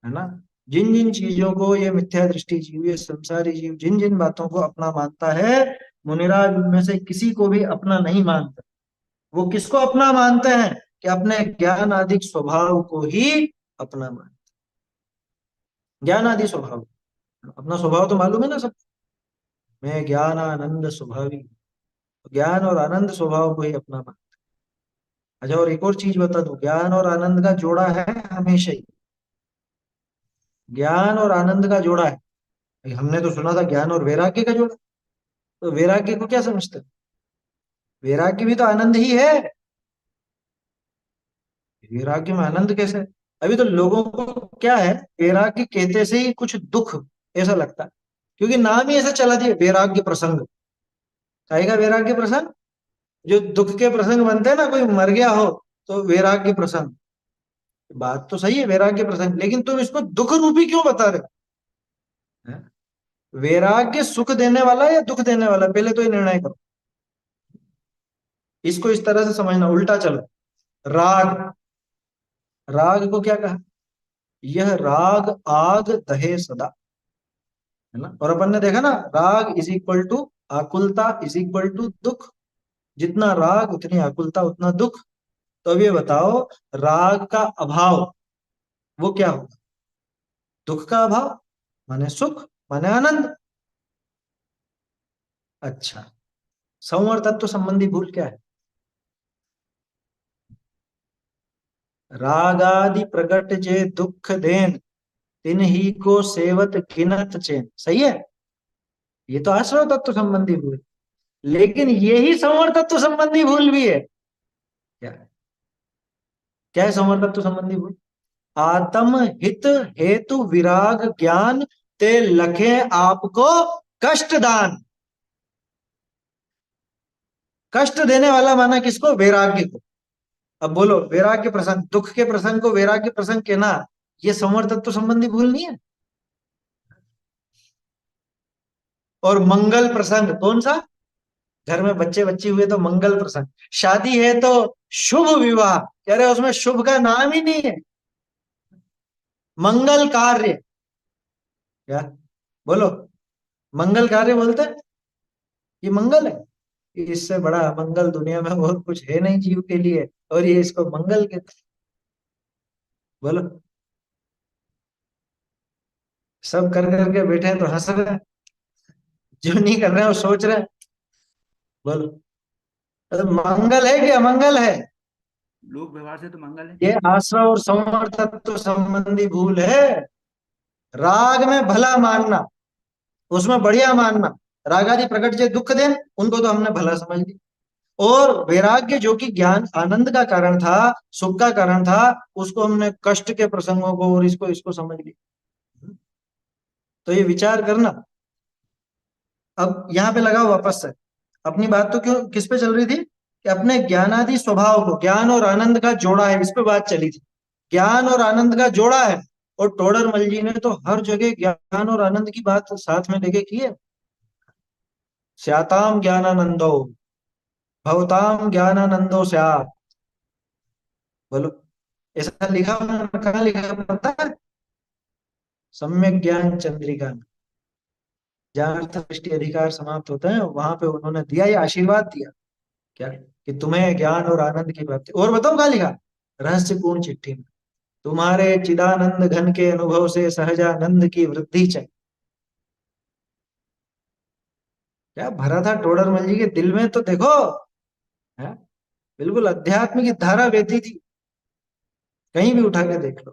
Speaker 1: ना। जिन जिन चीजों को ये मिथ्या दृष्टि जीव, ये संसारी जीव जिन जिन बातों को अपना मानता है, मुनिराज उनमें से किसी को भी अपना नहीं मानते। वो किसको अपना मानते हैं? कि अपने ज्ञान आदि स्वभाव को ही अपना मानते। ज्ञान आदि स्वभाव, अपना स्वभाव तो मालूम है ना सब, मैं ज्ञान आनंद स्वभावी, ज्ञान और आनंद स्वभाव को ही अपना मानते। अच्छा, और एक और चीज बता दूं, ज्ञान और आनंद का जोड़ा है हमेशा ही, ज्ञान और आनंद का जोड़ा है। हमने तो सुना था ज्ञान और वैराग्य का जोड़ा, तो वैराग्य को क्या समझते हैं? वैराग्य भी तो आनंद ही है। वैराग्य में आनंद कैसे? अभी तो लोगों को क्या है, वैराग्य कहते से ही कुछ दुख ऐसा लगता है, क्योंकि नाम ही ऐसा चला दिया वैराग्य प्रसंग। कहेगा वैराग्य प्रसंग, जो दुख के प्रसंग बनते हैं ना, कोई मर गया हो तो वैराग्य प्रसंग, बात तो सही है वैराग्य प्रसंग, लेकिन तुम इसको दुख रूपी क्यों बता रहे हो? हैं? वैराग्य सुख देने वाला है या दुख देने वाला, पहले तो ये निर्णय करो। इसको इस तरह से समझना, उल्टा चलो। राग, राग को क्या कहा? यह राग आग दहे सदा, है ना। और अपन ने देखा ना, राग इज इक्वल टू आकुलता इज इक्वल टू दुख, जितना राग उतनी आकुलता उतना दुख। तो अब ये बताओ, राग का अभाव वो क्या होगा? दुख का अभाव माने सुख, माने आनंद। अच्छा, संवर तत्व संबंधी भूल क्या है? रागादि प्रगट जे दुख देन, तिन ही को सेवत गिनत चैन। सही है, ये तो आश्रव तत्व संबंधी भूल, लेकिन यही संवर तत्व संबंधी भूल भी है। क्या है? क्या है संवर तत्व संबंधी भूल? आत्म हित हेतु विराग ज्ञान, ते लखे आपको कष्ट दान। कष्ट देने वाला माना किसको? वैराग्य को। अब बोलो, वैराग्य प्रसंग, दुख के प्रसंग को वैराग्य प्रसंग कहना, ये संवर तत्व संबंधी भूल नहीं है? और मंगल प्रसंग कौन सा? घर में बच्चे बच्ची हुए तो मंगल प्रसंग, शादी है तो शुभ विवाह, कह रहे उसमें शुभ का नाम ही नहीं है। मंगल कार्य, क्या बोलो, मंगल कार्य बोलते हैं, ये मंगल है? इससे बड़ा मंगल दुनिया में और कुछ है नहीं जीव के लिए, और ये इसको मंगल कहते हैं। बोलो, सब कर करके बैठे हैं तो हंस रहे हैं, जो नहीं कर रहे हैं वो सोच रहे हैं। बोलो, तो मंगल है कि अमंगल है?
Speaker 2: लोक व्यवहार से तो मंगल है।
Speaker 1: ये आश्रव और संवर तत्व संबंधी भूल है। राग में भला मानना, उसमें बढ़िया मानना, रागादि प्रकट जो दुख देन, उनको तो हमने भला समझ लिया। और वैराग्य जो कि ज्ञान आनंद का कारण था, सुख का कारण था, उसको हमने कष्ट के प्रसंगों को और इसको इसको समझ लिया। तो ये विचार करना। अब यहाँ पे लगाओ वापस से, अपनी बात तो क्यों किस पे चल रही थी? कि अपने ज्ञानादि स्वभाव को, ज्ञान और आनंद का जोड़ा है, इस पे बात चली थी। ज्ञान और आनंद का जोड़ा है, और टोडरमल जी ने तो हर जगह ज्ञान और आनंद की बात साथ में लेके की है। स्याताम ज्ञानानंदो भवताम ज्ञानानंदो स्यात्। बोलो, ऐसा लिखा उन्होंने, कहाँ लिखा पता है? सम्यक ज्ञान चंद्रिका में, जहाँ अर्थ दृष्टि अधिकार समाप्त होता है, वहां पे उन्होंने दिया, ये आशीर्वाद दिया। क्या? कि तुम्हें ज्ञान और आनंद की प्राप्ति। और बताओ कहाँ लिखा? रहस्यपूर्ण चिट्ठी में, तुम्हारे चिदानंद घन के अनुभव से सहजानंद की वृद्धि चाहिए। क्या भरा था टोडरमल जी के दिल में, तो देखो, है बिल्कुल अध्यात्म की धारा बहती थी, कहीं भी उठा के देख लो।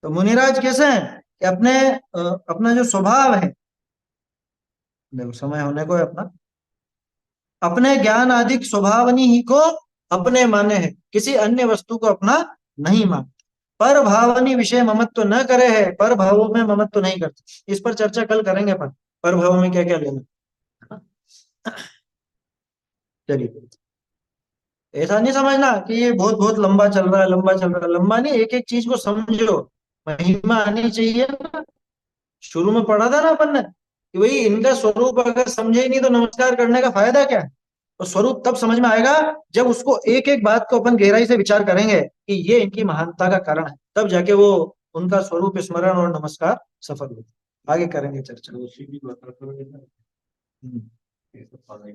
Speaker 1: तो मुनिराज कैसे हैं? कि अपना जो स्वभाव है, देखो समय होने को है अपना, अपने ज्ञान आदि स्वभावनी ही को अपने माने है, किसी अन्य वस्तु को अपना नहीं मानते। पर भावनी विषय ममत्व न करे है, पर भावों में ममत्व नहीं करते। इस पर चर्चा कल करेंगे अपन, पर भाव में क्या क्या लेना, है ना? चलिए, ऐसा नहीं समझना कि ये बहुत बहुत लंबा चल रहा है, लंबा चल रहा है, लंबा नहीं, एक एक चीज को समझो, महिमा आनी चाहिए ना। शुरू में पढ़ा था ना अपन ने, कि भाई इनका स्वरूप अगर समझे ही नहीं तो नमस्कार करने का फायदा क्या है। और स्वरूप तब समझ में आएगा जब उसको एक एक बात को अपन गहराई से विचार करेंगे कि ये इनकी महानता का कारण है, तब जाके वो उनका स्वरूप स्मरण और नमस्कार सफल हो। आगे करेंगे चर्चा।
Speaker 2: उसी भी बता करोगे ना,
Speaker 1: हम्म,
Speaker 2: ये सब पढ़ाई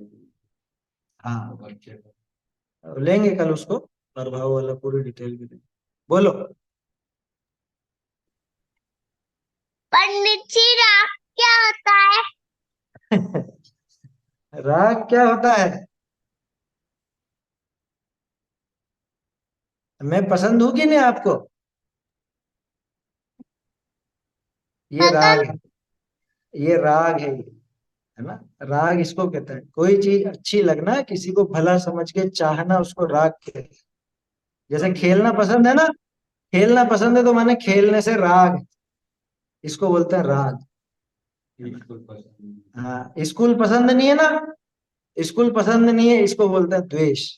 Speaker 1: हाँ
Speaker 2: बच्चे
Speaker 1: लेंगे कल उसको, प्रभाव वाला पूरी डिटेल भी लेंगे। बोलो।
Speaker 6: पंडित जी राग क्या होता है?
Speaker 1: राग क्या होता है? मैं पसंद हूं कि नहीं आपको? ये राग
Speaker 6: पसंद
Speaker 1: है, ये राग है ना। राग इसको कहता है, कोई चीज अच्छी लगना, किसी को भला समझ के चाहना, उसको राग कहते हैं। जैसे खेलना पसंद है ना, खेलना पसंद है तो माने खेलने से राग है, इसको बोलते हैं राग।
Speaker 2: बिल्कुल पसंद
Speaker 1: हाँ, स्कूल पसंद नहीं है ना, स्कूल पसंद नहीं है, इसको बोलते हैं द्वेष,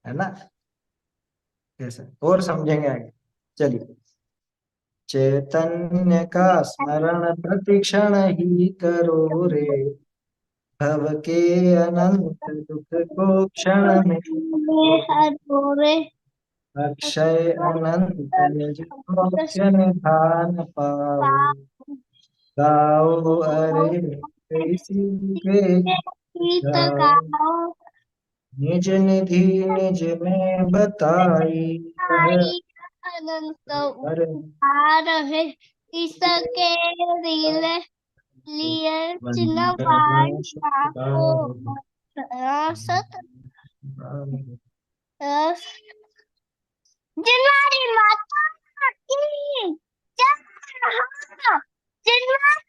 Speaker 1: है ना। ऐसा और समझेंगे आगे। चलिए। चैतन्य का स्मरण प्रतिक्षण ही करो रे, भव के अनंत दुख को क्षण में
Speaker 6: हरोरे
Speaker 1: अक्षय अनंत निज भोग्य निधान पाओ। गाओ अरे इसी के
Speaker 6: गीत
Speaker 1: गाओ,
Speaker 6: गाओ
Speaker 1: निज निधि निज में बताई है।
Speaker 6: आई अनंत
Speaker 1: अरे
Speaker 6: उपहार है इसके लिए लिए चिन्ह पाई
Speaker 1: वंदना
Speaker 6: आपको
Speaker 1: शुक्रार।
Speaker 6: सत जिनवारी माता की जय हो। जिनवारी